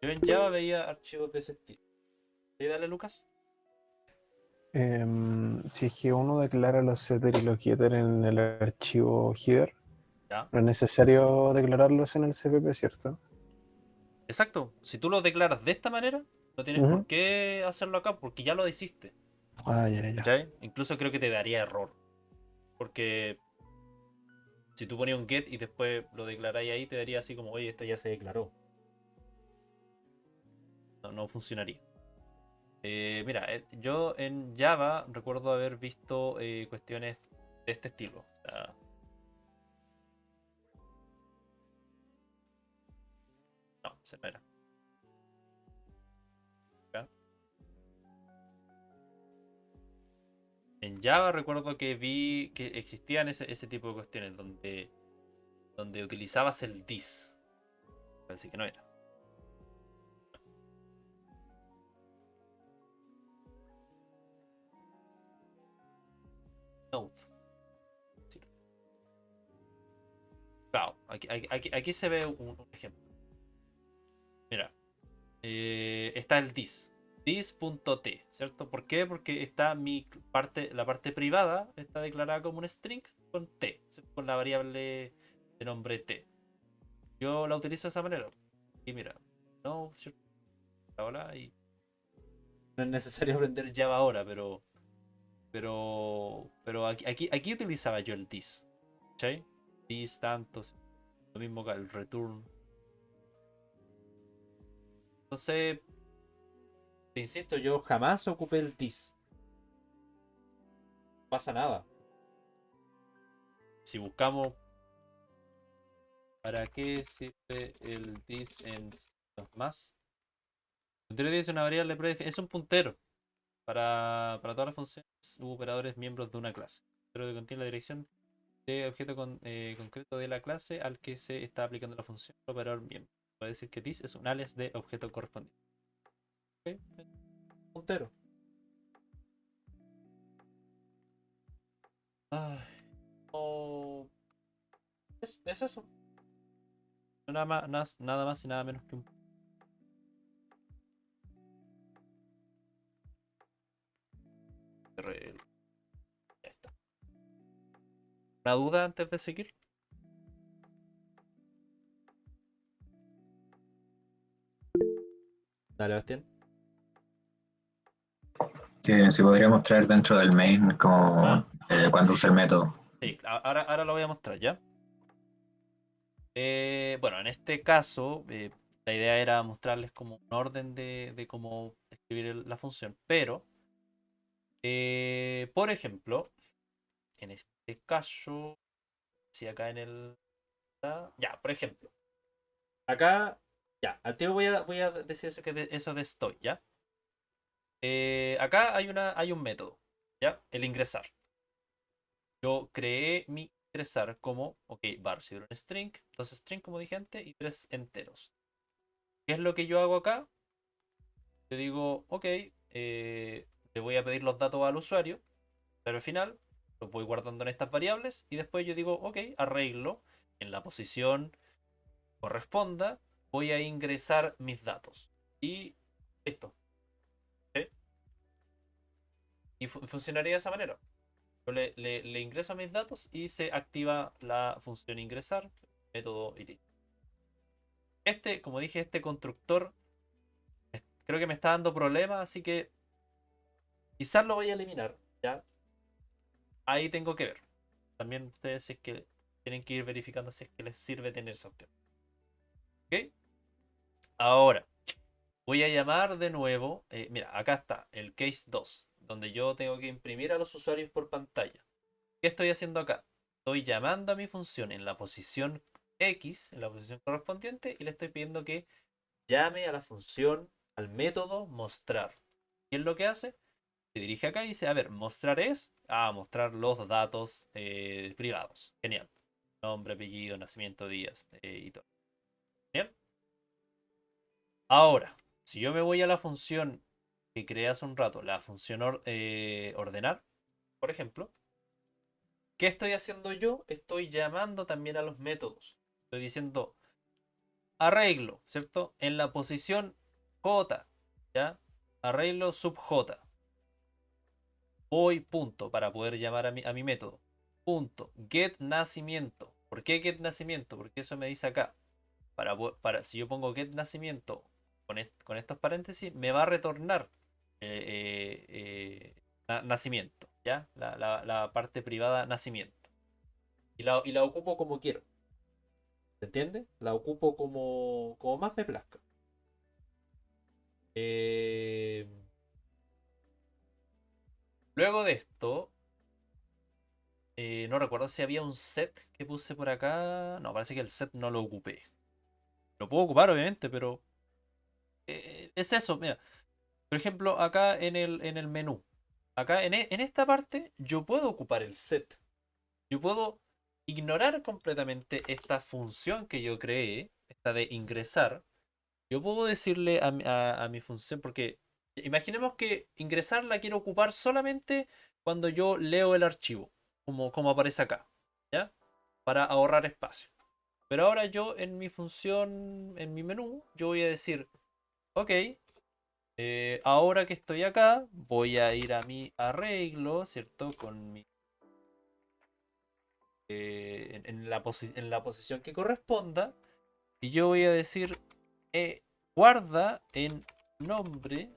Yo en Java veía archivos de ese estilo. ¿Sí, dale, Lucas? Si es que uno declara los setter y los getter en el archivo header, Ya. no es necesario declararlos en el CPP, ¿cierto? Exacto. Si tú lo declaras de esta manera, no tienes por Ujú. qué hacerlo acá, porque ya lo hiciste. Ah, ya. ¿Cachai? Incluso creo que te daría error. Porque si tú ponías un get y después lo declaráis ahí, te daría así como, oye, esto ya se declaró. No funcionaría. Mira, yo en Java recuerdo haber visto cuestiones de este estilo. O sea, no, se no era. ¿Ya? En Java recuerdo que vi que existían ese tipo de cuestiones donde utilizabas el this. Parece que no era. Node. Sí. Claro, aquí se ve un ejemplo. Mira, está el this. This.t, ¿cierto? ¿Por qué? Porque está la parte privada está declarada como un string con t, ¿cierto? Con la variable de nombre t. Yo la utilizo de esa manera. Y mira, no, ¿cierto? Ahora y no es necesario aprender Java ahora, pero aquí utilizaba yo el this. ¿Cachai? This tantos, lo mismo que el return. Entonces, te insisto, yo jamás ocupé el this. No pasa nada. Si buscamos para qué sirve el this en más. El puntero es una variable predefinida. Es un puntero para todas las funciones u operadores miembros de una clase. Pero que contiene la dirección de objeto concreto de la clase al que se está aplicando la función operador miembro. Puede decir que this es un alias de objeto correspondiente. ¿Ok? Puntero. Ay, oh, es eso. Nada más y nada menos que un. Ya está. ¿Una duda antes de seguir? Dale, Bastián. Que si podríamos traer dentro del main como Sí. cuando usa el método. Sí, ahora lo voy a mostrar ya. Bueno, en este caso, la idea era mostrarles como un orden de cómo escribir la función, pero, por ejemplo, en este caso, si acá en el. Ya, por ejemplo, acá, ya, al tiro voy a decir eso de estoy, ¿ya? Acá hay un método, ¿ya? El ingresar. Yo creé mi ingresar como, ok, va a recibir un string, dos string como dije antes, y tres enteros. ¿Qué es lo que yo hago acá? Yo digo, ok, le voy a pedir los datos al usuario, pero al final los voy guardando en estas variables y después yo digo, ok, arreglo en la posición corresponda, voy a ingresar mis datos. Y listo. ¿Sí? Y funcionaría de esa manera. Yo le ingreso mis datos y se activa la función ingresar, método y listo. Como dije, este constructor creo que me está dando problemas, así que quizás lo voy a eliminar, ¿ya? Ahí tengo que ver. También ustedes si es que tienen que ir verificando si es que les sirve tener esa opción. ¿Ok? Ahora, Voy a llamar de nuevo. Mira, acá está el case 2, donde yo tengo que imprimir a los usuarios por pantalla. ¿Qué estoy haciendo acá? Estoy llamando a mi función en la posición X, en la posición correspondiente, y le estoy pidiendo que llame a la función, al método mostrar. ¿Qué es lo que hace? Se dirige acá y dice, a ver, mostrar es, mostrar los datos privados. Genial. Nombre, apellido, nacimiento, días y todo. Genial. Ahora, si yo me voy a la función que creé hace un rato, la función ordenar, por ejemplo, ¿qué estoy haciendo yo? Estoy llamando también a los métodos. Estoy diciendo arreglo, ¿cierto? En la posición J, ¿ya? Arreglo sub J. Voy punto para poder llamar a mi método. Punto. Get nacimiento. ¿Por qué get nacimiento? Porque eso me dice acá. Si yo pongo get nacimiento con estos paréntesis, me va a retornar nacimiento, ¿ya? La parte privada nacimiento. Y la ocupo como quiero. ¿Se entiende? La ocupo como más me plazca. Luego de esto, no recuerdo si había un set que puse por acá. No, parece que el set no lo ocupé. Lo puedo ocupar, obviamente, pero es eso. Mira, por ejemplo, acá en el menú. Acá en esta parte, yo puedo ocupar el set. Yo puedo ignorar completamente esta función que yo creé, esta de ingresar. Yo puedo decirle a mi función, porque imaginemos que ingresar la quiero ocupar solamente cuando yo leo el archivo, como aparece acá, ¿ya? Para ahorrar espacio. Pero ahora yo en mi función, en mi menú, yo voy a decir, ok, ahora que estoy acá, voy a ir a mi arreglo, ¿cierto? Con mi en la posición que corresponda. Y yo voy a decir, guarda en nombre.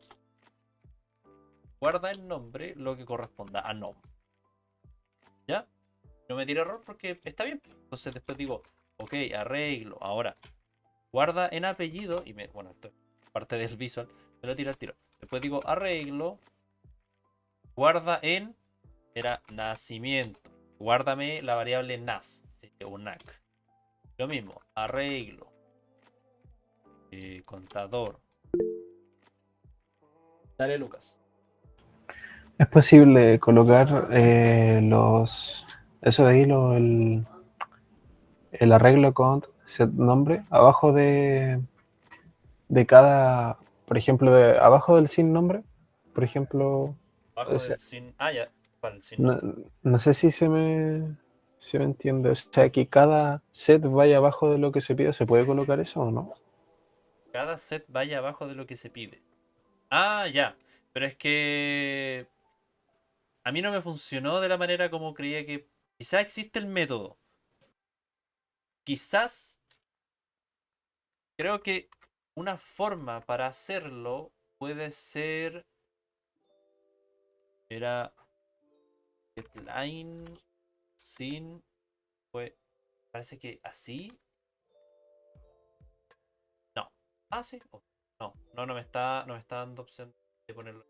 Guarda en nombre lo que corresponda a nombre. ¿Ya? No me tire error porque está bien. Entonces después digo, ok, arreglo. Ahora, guarda en apellido. Bueno, esto es parte del visual. Me lo tiro al tiro. Después digo arreglo. Guarda en. Era nacimiento. Guárdame la variable nas. O nac. Lo mismo. Arreglo. Contador. Dale, Lucas. Es posible colocar eso de ahí, el arreglo con set nombre abajo de cada, por ejemplo, abajo del sin nombre, por ejemplo, Abajo o sea, del sin. Ya. ¿Cuál? Sin no, nombre. no sé si me entiende. O sea, que cada set vaya abajo de lo que se pide, ¿se puede colocar eso o no? Cada set vaya abajo de lo que se pide. Ya. Pero es que a mí no me funcionó de la manera como creía que. Quizás existe el método. Quizás creo que una forma para hacerlo puede ser. Era. Line sin. Parece que así. No. Sí. No me está dando opción de ponerlo.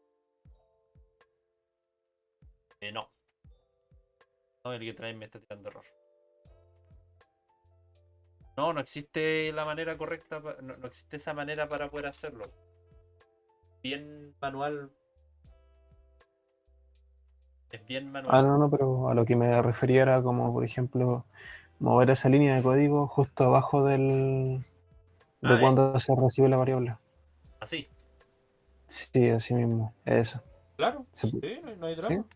No. No, el que trae me está tirando error. No existe la manera correcta, no existe esa manera para poder hacerlo. Bien manual. Es bien manual. No, pero a lo que me refería era como, por ejemplo, mover esa línea de código justo abajo de Es cuando se recibe la variable. así. Sí, así mismo, eso. Claro. ¿Se pu- Sí, no hay ¿Sí? drama. Sí,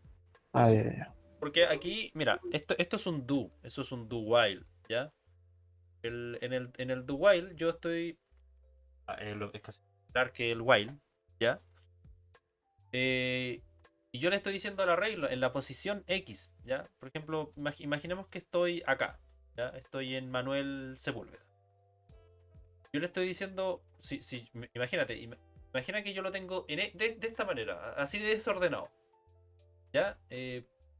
Ah, sí. ya, ya. Porque aquí, mira, esto es un do. Eso es un do while, ¿ya? En el do while yo estoy. Es casi similar que el while, ¿ya? Y yo le estoy diciendo al arreglo en la posición X, ¿ya? Por ejemplo, imaginemos que estoy acá, ¿ya? Estoy en Manuel Sepúlveda. Yo le estoy diciendo, imagínate, imagina que yo lo tengo de esta manera, así de desordenado, ¿ya?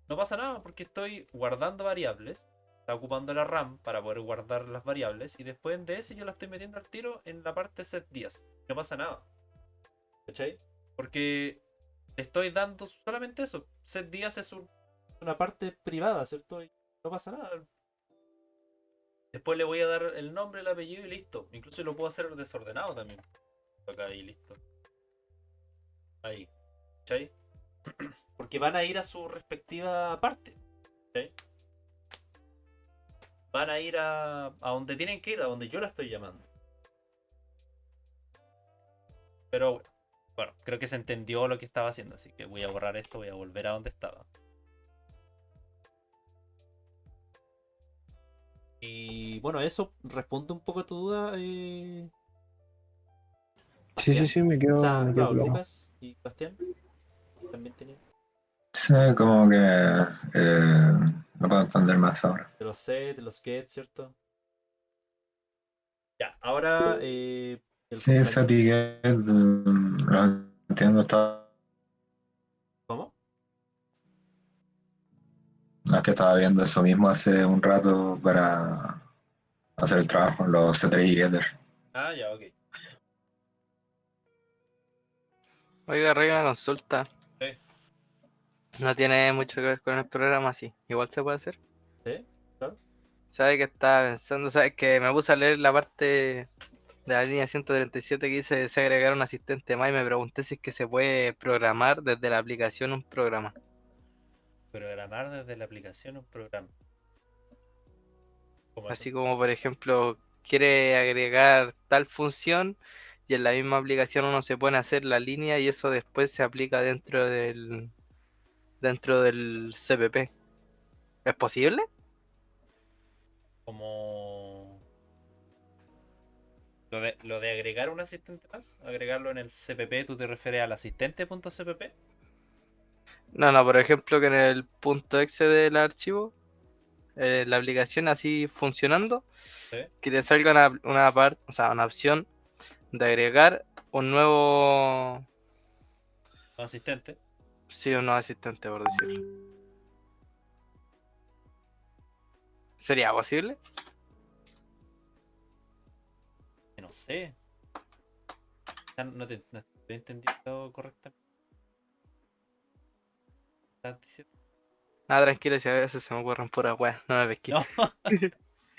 No pasa nada porque estoy guardando variables, está ocupando la RAM para poder guardar las variables y después en DS yo la estoy metiendo al tiro en la parte set días. No pasa nada. ¿Cachai? Porque le estoy dando solamente eso. Set días es una parte privada, ¿cierto? Y no pasa nada. Después le voy a dar el nombre, el apellido y listo. Incluso lo puedo hacer desordenado también. Acá y listo. Ahí. ¿Cachai? Porque van a ir a su respectiva parte. ¿Cachai? Van a ir a donde tienen que ir, a donde yo la estoy llamando. Pero bueno, creo que se entendió lo que estaba haciendo, así que voy a borrar esto, voy a volver a donde estaba. Y bueno, eso responde un poco a tu duda. Sí, sí, Bastián. sí, me O quedo, sea, me quedo claro, claro. Lucas y Bastián también tenían. Sí, como que no puedo entender más ahora. De los set, de los get, ¿cierto? Ya, ahora el Sí, esa compañero. etiqueta, lo entiendo, ¿Cómo? no es que estaba viendo eso mismo hace un rato para hacer el trabajo, los C3 y Getter. Ah, ya, ok. Oiga, Rey, una consulta. Sí, No tiene mucho que ver con el programa, sí. Igual se puede hacer. sí, claro. ¿Sabe qué estaba pensando? ¿Sabe que me puse a leer la parte de la línea 137 que dice se agregar un asistente más y me pregunté si es que se puede programar desde la aplicación un programa? Programar desde la aplicación un programa. ¿Cómo eso? Así como, por ejemplo, quiere agregar tal función y en la misma aplicación uno se pone a hacer la línea y eso después se aplica dentro del CPP. ¿Es posible? Como lo de agregar un asistente más, agregarlo en el CPP, ¿tú te refieres al asistente.cpp? No, no, por ejemplo, que en el punto .exe del archivo, la aplicación así funcionando, ¿Sí? que le salga una parte, o sea, una opción de agregar un nuevo, Un asistente. sí, un nuevo asistente, por decirlo. ¿Sería posible? Que no sé. No te he entendido correctamente. ¿Estás diciendo? Nada, tranquilo, si a veces se me ocurren puras weas, no me pesqué. No,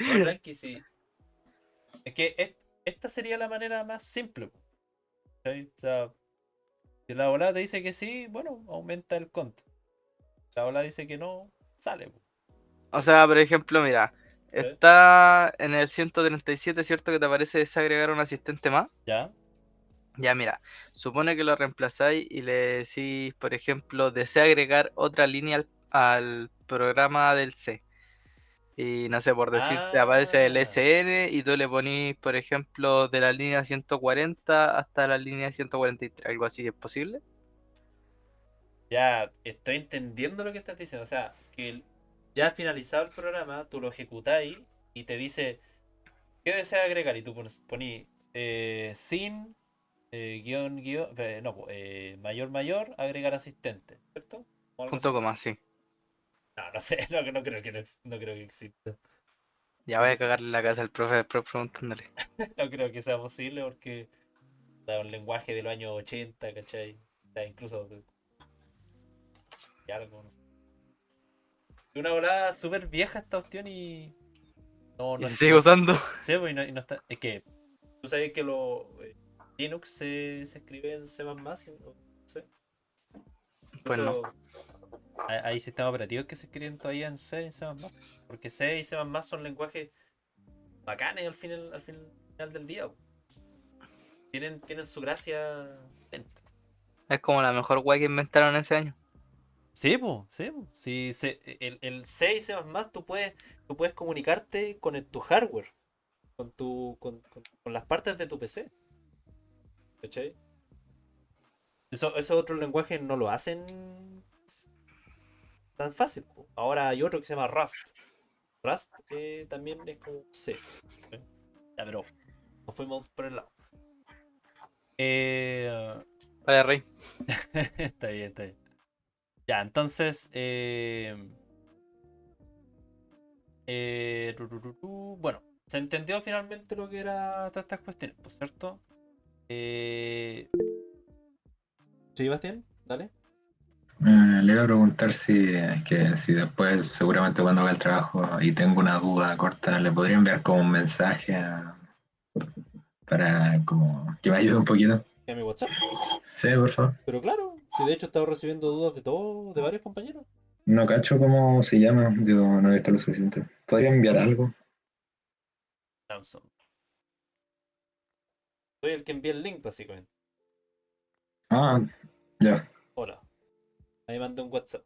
no, tranqui, sí. Es que esta sería la manera más simple, po, ¿cachai? O sea, si la volada te dice que sí, bueno, aumenta el conto. La volada dice que no, sale, po, O sea, por ejemplo, mira, ¿sí? está en el 137, ¿cierto? Que te aparece desagregar un asistente más. ¿Ya? Ya, mira, supone que lo reemplazáis y le decís, por ejemplo, desea agregar otra línea al programa del C. Y no sé, por decir, te aparece el Ah, SN y tú le ponís, por ejemplo, de la línea 140 hasta la línea 143, algo así, ¿es posible? ya estoy entendiendo lo que estás diciendo. O sea, que ya finalizado el programa, tú lo ejecutáis y te dice, ¿qué deseas agregar? Y tú poní sin no, mayor mayor, agregar asistente, ¿cierto? O algo Punto así. coma, sí. No, no sé, no creo que no creo que exista. Ya No, voy a cagarle la casa al profe después preguntándole. no creo que sea posible porque da un lenguaje de los años 80, ¿cachai? O sea, incluso de algo, no sé. Una volada súper vieja esta opción y Y no se sigue no usando. sé, pues, y no está. Es que tú sabes que Linux se escribe en C++, no sé. Pues no. Incluso hay sistemas operativos que se escriben todavía en C y en C++. Porque C y C++ son lenguajes bacanes al final del día, po. Tienen su gracia dentro. Es como la mejor wea que inventaron ese año. Sí, pues, sí, po. Sí, el C y C++ tú puedes comunicarte con tu hardware, con las partes de tu PC. ¿Cachai? Esos otros lenguajes no lo hacen tan fácil, po. Ahora hay otro que se llama Rust. Rust también es como C. ¿Eh? Ya, pero nos fuimos por el lado. Eh, Vale, Rey. está bien, está bien. Ya, entonces, bueno, se entendió finalmente lo que era todas estas cuestiones, pues, ¿cierto? Eh, Sí, Bastián, dale. Le iba a preguntar si después, seguramente cuando haga el trabajo y tengo una duda corta, le podría enviar como un mensaje para como que me ayude un poquito. ¿A mi WhatsApp? Sí, por favor. Pero claro, si de hecho he estado recibiendo dudas de todo, de varios compañeros. No cacho cómo se llama, digo, no he visto lo suficiente. ¿Podría enviar algo? Samsung. Soy el que envía el link, básicamente. Ah, ya, Hola. Ahí mandé un WhatsApp.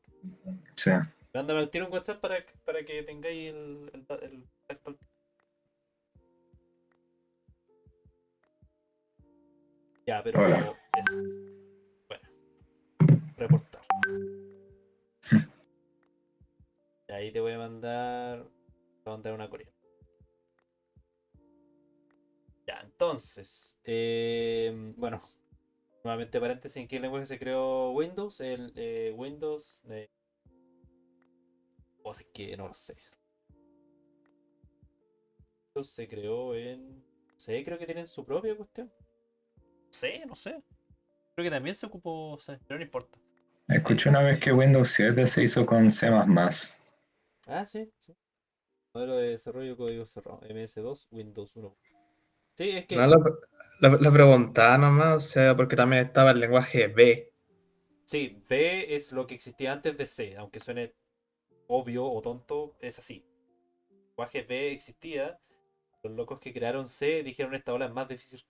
sí. Mándame al tiro un WhatsApp para que tengáis el contacto al tiro. Ya, Hola. pero eso. Bueno, reportar. Y ahí te voy a mandar una coreana. Ya, entonces, bueno, nuevamente paréntesis, ¿en qué lenguaje se creó Windows? El Windows, o sea, es que no lo sé. Windows se creó en, no sé, creo que tienen su propia cuestión. No sé. Creo que también se ocupó, o sea, pero no importa. Escuché una vez que Windows 7 se hizo con C++. Sí, sí. Modelo de desarrollo código cerrado, MS2, Windows 1. Sí, es No, que, la preguntaba nomás, o sea, porque también estaba el lenguaje B. sí, B es lo que existía antes de C, aunque suene obvio o tonto, es así. El lenguaje B existía. Los locos que crearon C dijeron esta ola es más difícil.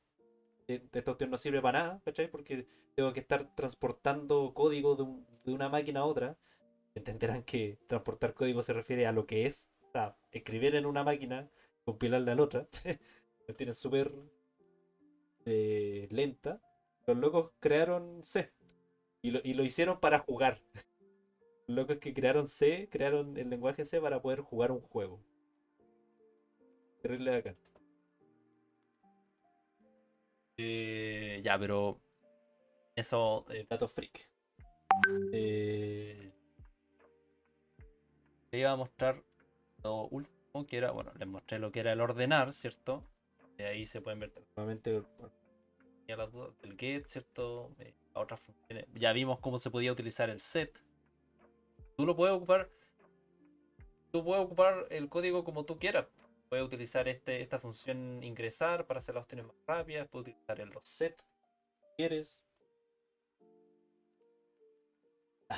Esta cuestión no sirve para nada, ¿cachai? Porque tengo que estar transportando código de una máquina a otra. Entenderán que transportar código se refiere a lo que es. O sea, escribir en una máquina, compilarla a la otra. Lo tienen súper lenta. Los locos crearon C. Y lo hicieron para jugar. Los locos que crearon C, crearon el lenguaje C para poder jugar un juego. Terrible bacán. Ya, pero eso, datos freak. Le iba a mostrar lo último que era, bueno, les mostré lo que era el ordenar, ¿cierto? De ahí se pueden ver nuevamente las dudas del get, ¿cierto? Otras funciones. Ya vimos cómo se podía utilizar el set. Tú lo puedes ocupar, tú puedes ocupar el código como tú quieras. Puedes utilizar esta función ingresar para hacer las opciones más rápidas. Puedes utilizar el los set si quieres.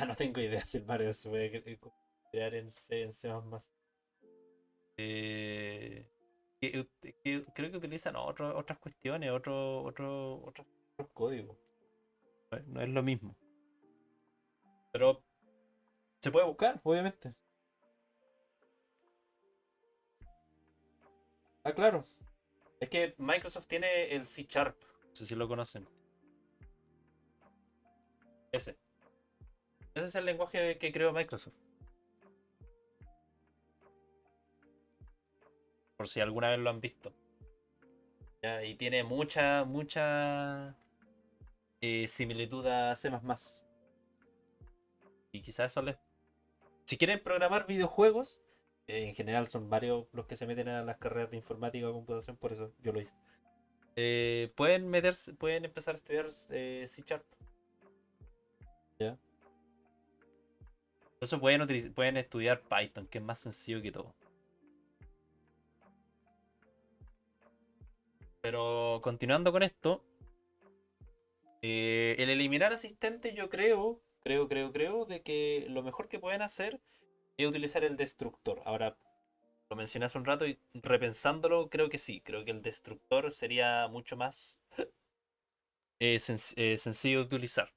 No tengo idea si el Mario se puede crear en C, en C++. Eh, Creo que utilizan otras cuestiones, otros códigos. No es lo mismo. Pero se puede buscar, obviamente. Ah, claro. Es que Microsoft tiene el C Sharp. No sé si lo conocen. Ese. Ese es el lenguaje que creó Microsoft. Por si alguna vez lo han visto. ¿Ya? Y tiene mucha similitud a C++. Y quizás eso les... Si quieren programar videojuegos, en general son varios los que se meten a las carreras de informática o computación, por eso yo lo hice. Pueden empezar a estudiar C Sharp. ¿Ya? Por eso pueden estudiar Python, que es más sencillo que todo. Pero continuando con esto, el eliminar asistentes, yo creo de que lo mejor que pueden hacer es utilizar el destructor. Ahora, lo mencioné hace un rato y repensándolo, creo que sí. Creo que el destructor sería mucho más sencillo de utilizar.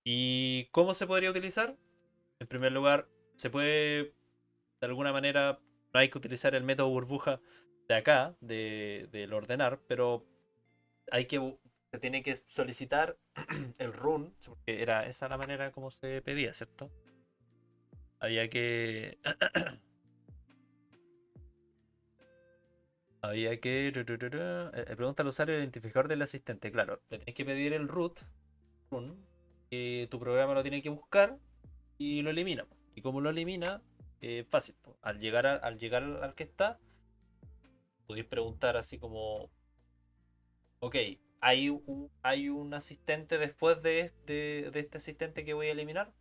¿Y cómo se podría utilizar? En primer lugar, se puede, de alguna manera, no hay que utilizar el método burbuja de acá, del ordenar, pero se tiene que solicitar el run, porque era esa la manera como se pedía, ¿cierto? Había que... Había que... Pregunta al usuario el identificador del asistente. Claro, le tienes que pedir el run, tu programa lo tiene que buscar y lo elimina. Y como lo elimina, fácil. Al llegar al que está, podéis preguntar así como, ok, hay un asistente después de este asistente que voy a eliminar.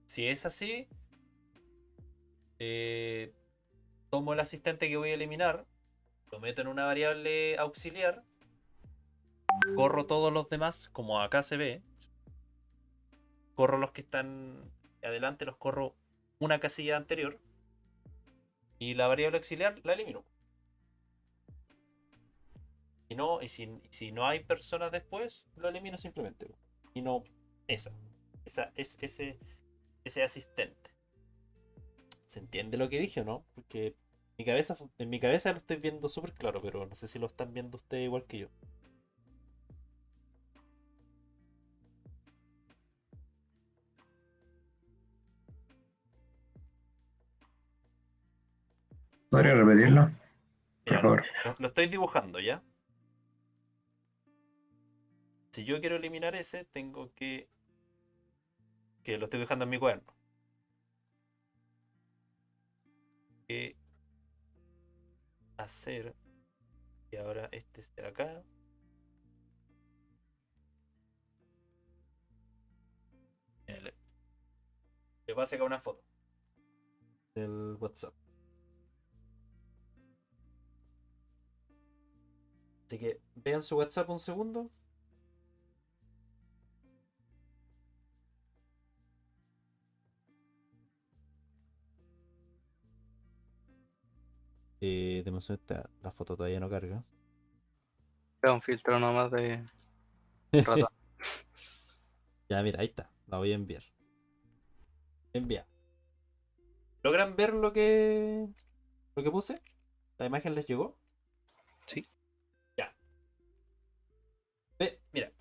Si es así, tomo el asistente que voy a eliminar, lo meto en una variable auxiliar, corro todos los demás, como acá se ve, corro los que están adelante, los corro una casilla anterior, y la variable auxiliar la elimino. Y si no hay personas después, lo elimino simplemente. Y no ese asistente. ¿Se entiende lo que dije o no? Porque en mi cabeza lo estoy viendo súper claro, pero no sé si lo están viendo ustedes igual que yo. ¿Podría repetirlo? Por Mira, favor. lo estoy dibujando, ¿ya? Si yo quiero eliminar ese, tengo que lo estoy dejando en mi cuaderno. Que hacer, y ahora este está acá. Le voy a sacar una foto del WhatsApp. Así que vean su WhatsApp un segundo. La foto todavía no carga. Es un filtro nomás de ratón. Ya, mira, ahí está. La voy a enviar. Enviar. ¿Logran ver lo que puse? ¿La imagen les llegó? Sí. Ya. Mira,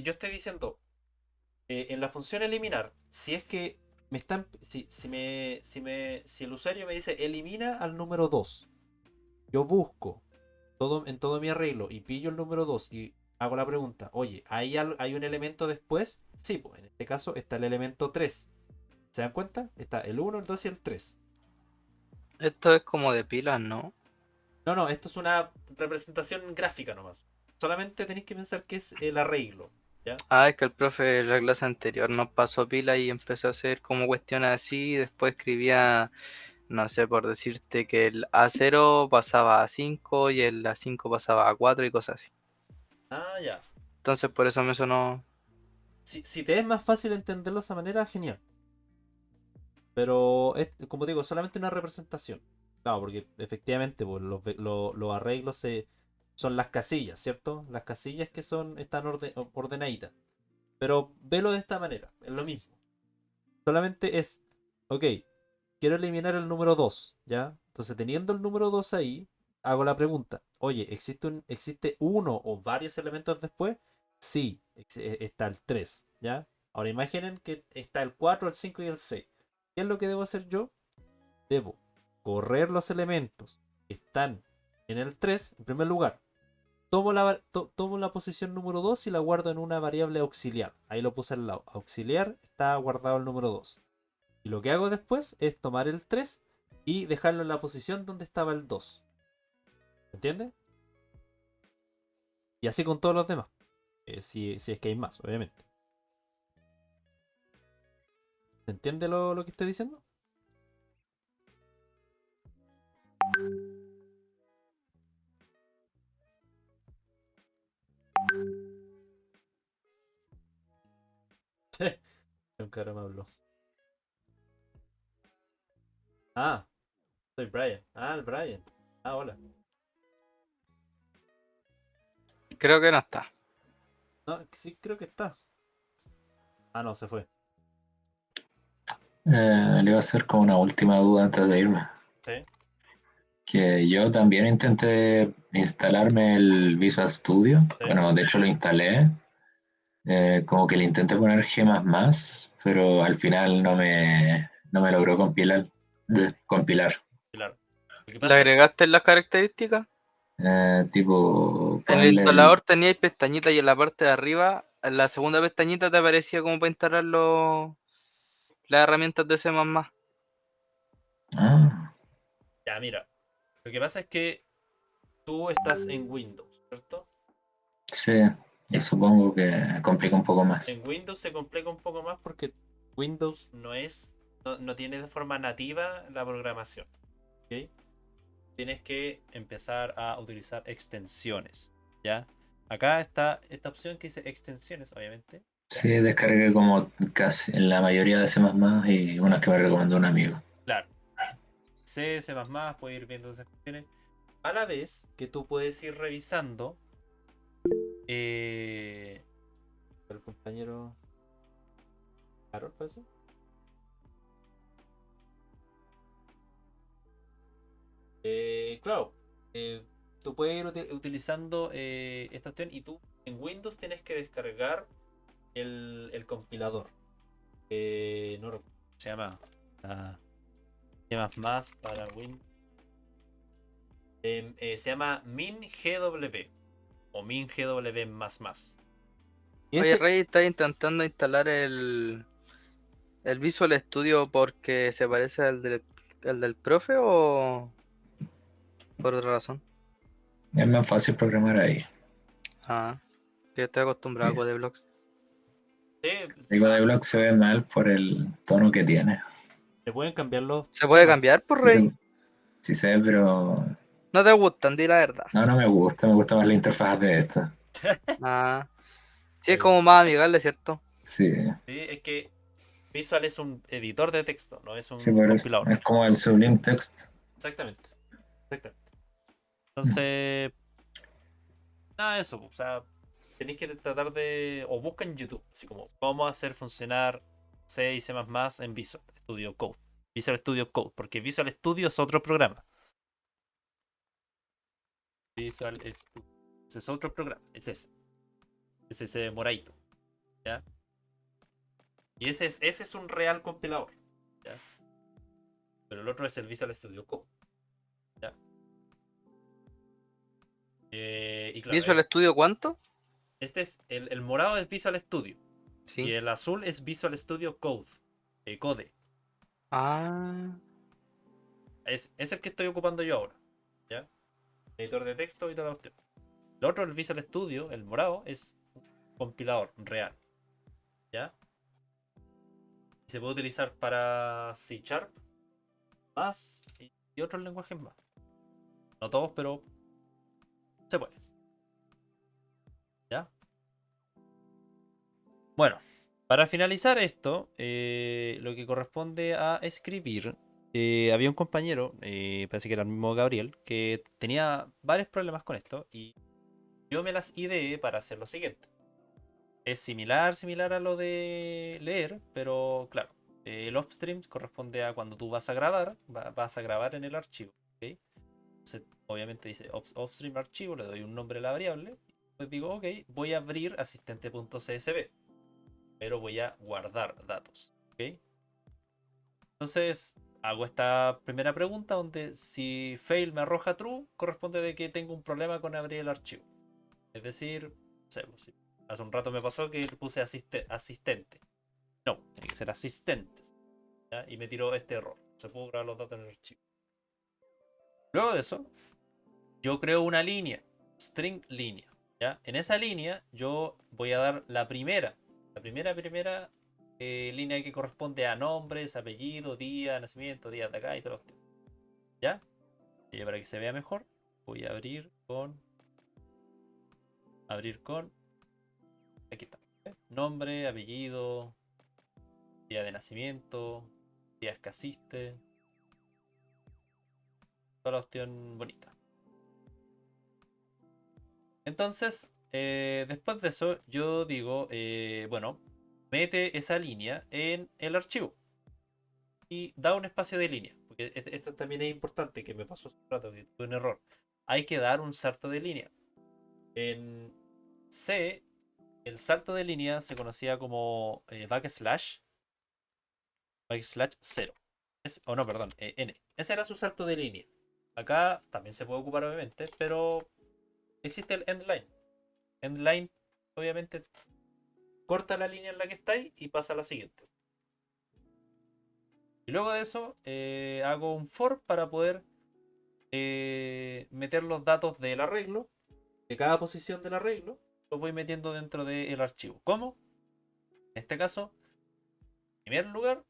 yo estoy diciendo en la función eliminar, si es que me están. Si el usuario me dice elimina al número 2, yo busco en todo mi arreglo y pillo el número 2 y hago la pregunta, oye, ¿hay un elemento después? Sí, pues en este caso está el elemento 3. ¿Se dan cuenta? Está el 1, el 2 y el 3. Esto es como de pilas, ¿no? No, no, esto es una representación gráfica nomás. Solamente tenéis que pensar que es el arreglo, ¿ya? Ah, es que el profe de la clase anterior nos pasó pila y empezó a hacer como cuestiones así, y después escribía, no sé, por decirte que el A0 pasaba a 5 y el A5 pasaba a 4 y cosas así. Ah, ya. Entonces por eso me sonó. Si te es más fácil entenderlo de esa manera, genial. Pero es, como digo, solamente una representación. Claro, porque efectivamente pues, los arreglos son las casillas, ¿cierto? Las casillas que están ordenaditas. Pero velo de esta manera, es lo mismo. Solamente es, ok, quiero eliminar el número 2, ¿ya? Entonces, teniendo el número 2 ahí, hago la pregunta, oye, ¿existe uno o varios elementos después? Sí, está el 3, ¿ya? Ahora imaginen que está el 4, el 5 y el 6. ¿Qué es lo que debo hacer yo? Debo correr los elementos que están en el 3, en primer lugar. Tomo la posición número 2 y la guardo en una variable auxiliar. Ahí lo puse al lado. Auxiliar está guardado el número 2. Y lo que hago después es tomar el 3 y dejarlo en la posición donde estaba el 2. ¿Entiendes? Y así con todos los demás. Si es que hay más, obviamente. ¿Se entiende lo que estoy diciendo? Un cara me habló. Ah, soy Brian. Ah, el Brian. Ah, hola. Creo que no está. No, sí, creo que está. Ah, no, se fue. Le iba a hacer como una última duda antes de irme. Sí. Que yo también intenté instalarme el Visual Studio. Sí. Bueno, de hecho lo instalé. Como que le intenté poner gemas pero al final no me logró compilar. Claro. Lo que ¿Le pasa es agregaste las características? Tipo, En el ponerle instalador teníais pestañitas y en la parte de arriba, en la segunda pestañita te aparecía como para instalar las herramientas de C++. Ah, ya, mira. Lo que pasa es que tú estás en Windows, ¿cierto? sí, Y supongo que complica un poco más. En Windows se complica un poco más porque Windows no tiene de forma nativa la programación. ¿Ok? Tienes que empezar a utilizar extensiones. ¿Ya? Acá está esta opción que dice extensiones, obviamente. Sí, descargué como casi en la mayoría de C++ y unas que me recomendó un amigo. Claro. C, C++, puedes ir viendo esas cuestiones. A la vez que tú puedes ir revisando. El compañero. Carol, ¿parece? Claro. Tú puedes ir utilizando esta opción y tú en Windows tienes que descargar el compilador. No recuerdo cómo se llama. Ah, más para Windows. Se llama MinGW o MinGW++. Y Oye, ese, Rey, ¿estás intentando instalar el Visual Studio porque se parece al del profe o por otra razón? Es más fácil programar ahí. Ah, yo estoy acostumbrado a Sí. Codeblocks. Digo, de Block se ve mal por el tono que tiene. se pueden cambiar los ¿Se puede temas. cambiar por Sí, Rey? sí sé, pero ¿No te gustan? Di la verdad. no me gusta más la interfaz de esta. Ah, sí, es Está bien. como más amigable, ¿cierto? Sí, Sí, es que Visual es un editor de texto, no es sí, un por eso. compilador. Es como el Sublime Text. Exactamente. Exactamente. Entonces, nada de eso. O sea, tenéis que tratar de. O busca en YouTube, así como cómo hacer funcionar C y C en Visual Studio Code. Visual Studio Code, porque Visual Studio es otro programa. Visual Studio. Ese es otro programa, es ese. Es ese moradito. ¿Ya? Y ese es un real compilador. ¿Ya? Pero el otro es el Visual Studio Code. ¿Ya? Y claro, ¿Visual Studio cuánto? este es el morado es Visual Studio. Y Sí. el azul es Visual Studio Code. Code. Ah, Es el que estoy ocupando yo ahora. ¿Ya? Editor de texto y toda la cuestión. El otro, el Visual Studio, el morado, es un compilador real. ¿Ya? Y se puede utilizar para C Sharp, Bash y otros lenguajes más. No todos, pero se puede. ¿Ya? Bueno, para finalizar esto, lo que corresponde a escribir, había un compañero, parece que era el mismo Gabriel, que tenía varios problemas con esto y yo me las ideé para hacer lo siguiente. Es similar a lo de leer, pero claro, el offstream corresponde a cuando tú vas a grabar, vas a grabar en el archivo. ¿Ok? Entonces, obviamente dice offstream archivo, le doy un nombre a la variable, pues digo, ok, voy a abrir asistente.csv, pero voy a guardar datos. ¿Ok? Entonces, hago esta primera pregunta donde si fail me arroja true, corresponde de que tengo un problema con abrir el archivo. Es decir, no sé, pues, hace un rato me pasó que puse asistente. No, tiene que ser asistentes. ¿Ya? Y me tiró este error. Se puede grabar los datos en el archivo. Luego de eso, yo creo una línea, string línea. ¿Ya? En esa línea yo voy a dar la primera línea que corresponde a nombres, apellido, día, nacimiento, días de acá y todo. ¿Ya? Y para que se vea mejor, voy a abrir con, aquí está. ¿Eh? Nombre, apellido, día de nacimiento, días que asiste, toda la opción bonita. Entonces, después de eso, yo digo, bueno, mete esa línea en el archivo y da un espacio de línea. Porque esto también es importante, que me pasó hace un rato, que tuve un error. Hay que dar un salto de línea. En C, el salto de línea se conocía como backslash 0. O no, perdón, N. Ese era su salto de línea. Acá también se puede ocupar, obviamente, pero existe el endline. Endline, obviamente, corta la línea en la que estáis y pasa a la siguiente. Y luego de eso, hago un for para poder meter los datos del arreglo, de cada posición del arreglo, lo voy metiendo dentro del archivo. ¿Cómo? En este caso, en primer lugar,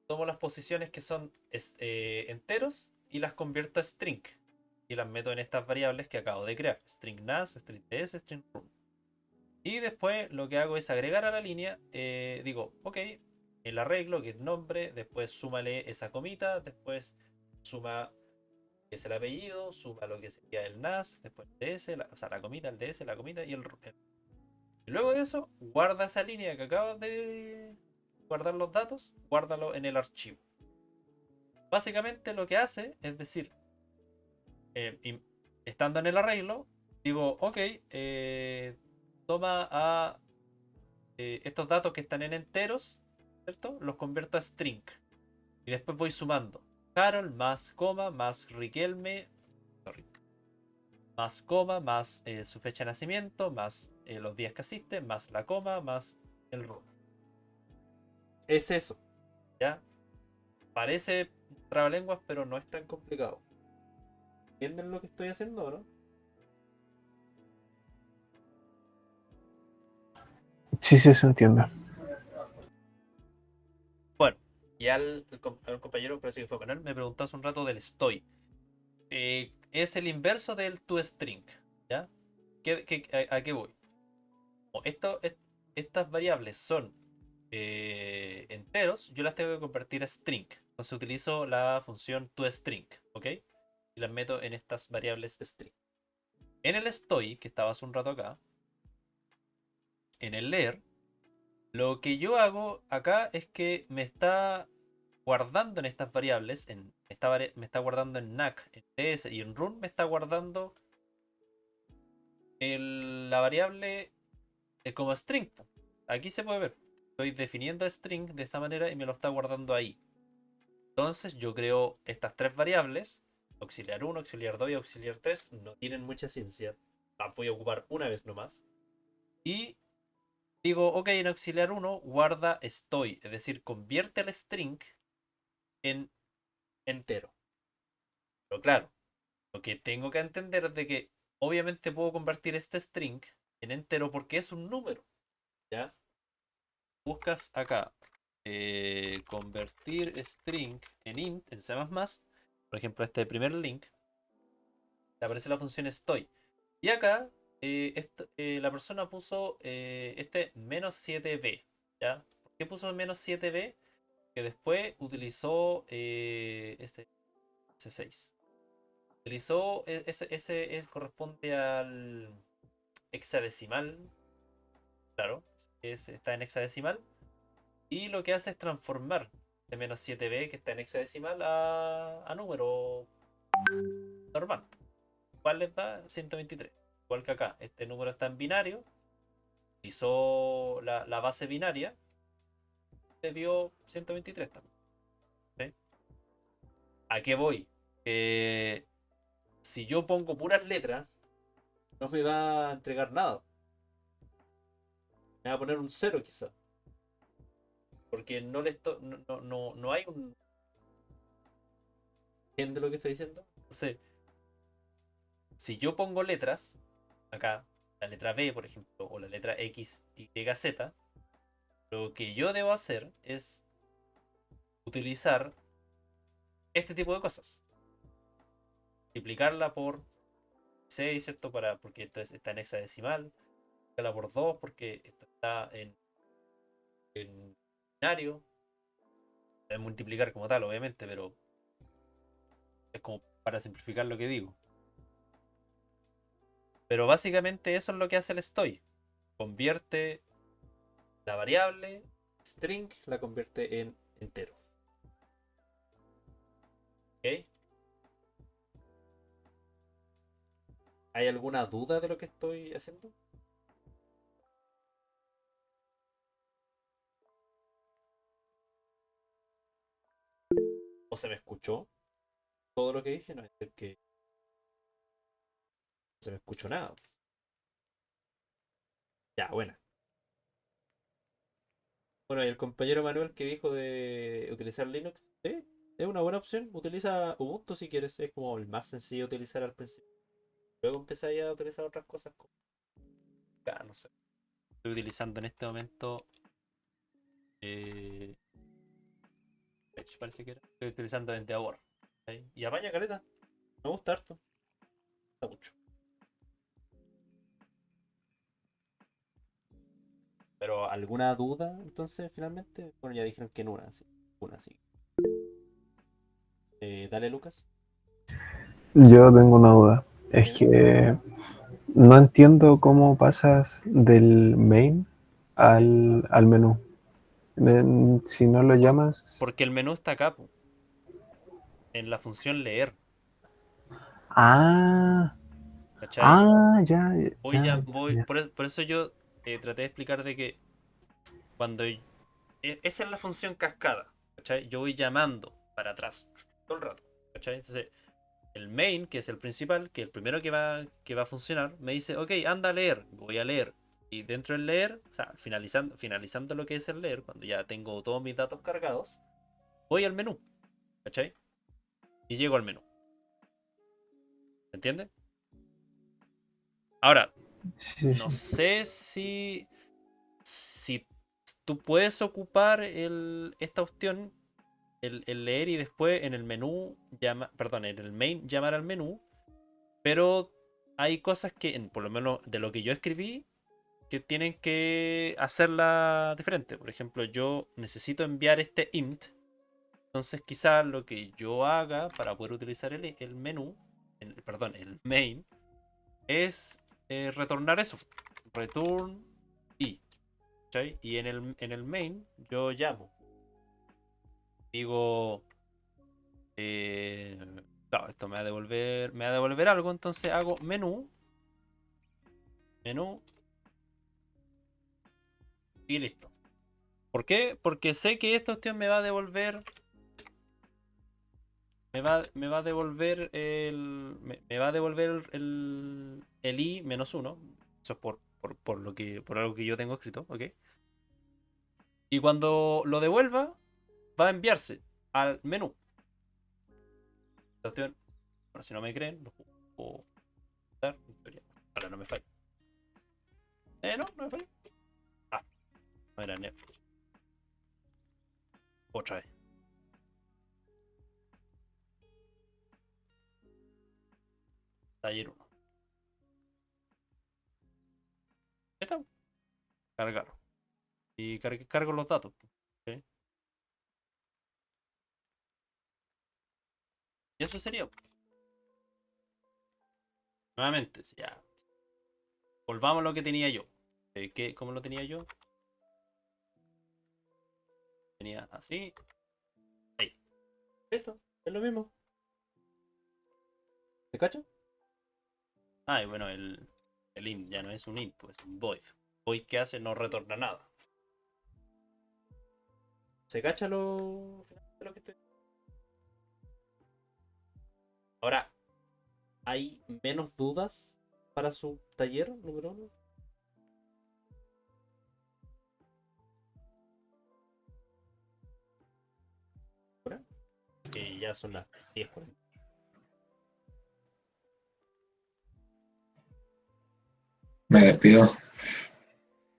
tomo las posiciones que son enteros y las convierto a string. Y las meto en estas variables que acabo de crear. String nas, string ts, string room. Y después lo que hago es agregar a la línea, digo, ok, el arreglo, que es nombre, después súmale esa comita, después suma que es el apellido, suma lo que sería el NAS, después el DS, o sea, la comita, el DS, la comita y y luego de eso, guarda esa línea que acabas de guardar los datos, guárdalo en el archivo. Básicamente lo que hace es decir, estando en el arreglo, digo, ok, toma a estos datos que están en enteros, ¿cierto? Los convierto a string. Y después voy sumando. Carol más coma más Riquelme. Sorry, más coma más su fecha de nacimiento más los días que asiste más la coma más el room. Es eso. ¿Ya? Parece trabalenguas, pero no es tan complicado. ¿Entienden lo que estoy haciendo o no? Sí, sí, se entiende. Bueno, y al compañero, parece que fue Manuel, me preguntó hace un rato del estoy. Es el inverso del toString. ¿Ya? A qué voy? Estas variables son enteros, yo las tengo que convertir a string. Entonces utilizo la función toString, ¿ok? Y las meto en estas variables string. En el estoy, que estaba hace un rato acá, en el leer, lo que yo hago acá es que me está guardando en estas variables, me está guardando en NAC, en TS y en run me está guardando la variable como string. Aquí se puede ver. Estoy definiendo string de esta manera y me lo está guardando ahí. Entonces yo creo estas tres variables, auxiliar 1, auxiliar 2 y auxiliar 3, no tienen mucha ciencia. Las voy a ocupar una vez nomás. Y digo, ok, en auxiliar 1 guarda estoy, es decir, convierte el string en entero. Pero claro, lo que tengo que entender es de que obviamente puedo convertir este string en entero porque es un número. ¿Ya? Buscas acá convertir string en int en C++, por ejemplo este primer link, te aparece la función estoy. Y acá la persona puso este menos 7b. ¿Ya? ¿Por qué puso menos 7b? Que después utilizó este C6. Utilizó corresponde al hexadecimal. Claro, está en hexadecimal. Y lo que hace es transformar de menos 7b, que está en hexadecimal, a número normal. ¿Cuál les da? 123. Igual que acá, este número está en binario. Hizo la base binaria, le dio 123 también. ¿Sí? ¿A qué voy? Si yo pongo puras letras, no me va a entregar nada. Me va a poner un 0 quizá. Porque no hay un... ¿Entiende lo que estoy diciendo? Entonces, si yo pongo letras, acá, la letra B, por ejemplo, o la letra X, Y, Z, lo que yo debo hacer es utilizar este tipo de cosas. Multiplicarla por 6, ¿cierto? Porque esto está en hexadecimal. Multiplicarla por 2 porque esto está en binario. Es multiplicar como tal, obviamente, pero es como para simplificar lo que digo. Pero básicamente eso es lo que hace el estoy. Convierte la variable string, la convierte en entero. ¿Ok? ¿Hay alguna duda de lo que estoy haciendo? ¿O se me escuchó todo lo que dije? No es decir que no se me escuchó nada. Ya, bueno. Bueno, y el compañero Manuel que dijo de utilizar Linux, sí, es una buena opción. Utiliza Ubuntu si quieres, es como el más sencillo de utilizar al principio. Luego empezáis a utilizar otras cosas. Ya, no sé. Estoy utilizando en este momento. Edge parece que era. Estoy utilizando Endeavor. ¿Sí? Y apaña caleta. Me gusta harto. Me gusta mucho. Pero ¿alguna duda entonces finalmente? Bueno, ya dijeron que en una, sí. Una, sí. Dale, Lucas. Yo tengo una duda. Es Dime. que no entiendo cómo pasas del main Sí. al menú. Si no lo llamas. Porque el menú está acá, po, en la función leer. Ah, ¿Cachai? ya, Voy ya, ya, ya, voy. ya. Por eso yo traté de explicar de que cuando esa es la función cascada. ¿Cachai? Yo voy llamando para atrás todo el rato. ¿Cachai? Entonces, el main, que es el principal, que es el primero que va a funcionar, me dice, ok, anda a leer. Voy a leer. Y dentro del leer, o sea, finalizando lo que es el leer, cuando ya tengo todos mis datos cargados, voy al menú. ¿Cachai? Y llego al menú. ¿Entiendes? Ahora, Sí, sí, no sí. sé si tú puedes ocupar esta opción, el leer y después en el menú, perdón, en el main llamar al menú, pero hay cosas que, por lo menos de lo que yo escribí, que tienen que hacerla diferente. Por ejemplo, yo necesito enviar este int, entonces quizás lo que yo haga para poder utilizar el menú, perdón, el main, es retornar eso. Return y. ¿Cachai? Y en el main yo llamo. Digo. eh, claro, esto me va a devolver algo. Entonces hago menú. Menú. Y listo. ¿Por qué? Porque sé que esta opción me va a devolver. Me va a devolver me va a devolver el i -1. Eso es por algo que yo tengo escrito, ¿ok? Y cuando lo devuelva, va a enviarse al menú. La opción, bueno, si no me creen, lo puedo dar. Ahora no me falla. No me falla. Ah, no era Netflix. Otra vez. Taller 1. Está. Cargar. Y cargo los datos. ¿Ok? Y eso sería. Nuevamente, si ya. Volvamos a lo que tenía yo. ¿Cómo lo tenía yo? Tenía así. Ahí. Esto. Es lo mismo. ¿Te cacho? Ah, y bueno, el int ya no es un int, pues es un void. Void que hace no retorna nada. ¿Se cacha lo que estoy? Ahora, ¿hay menos dudas para su taller número 1? Ahora, que ya son las 10:40. Me despido.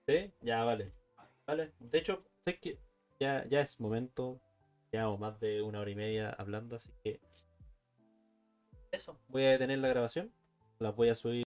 ¿Sí? Ya, vale. Vale. De hecho, sé que ya es momento. Llevamos más de 1 hora y media hablando, así que eso. Voy a detener la grabación. La voy a subir.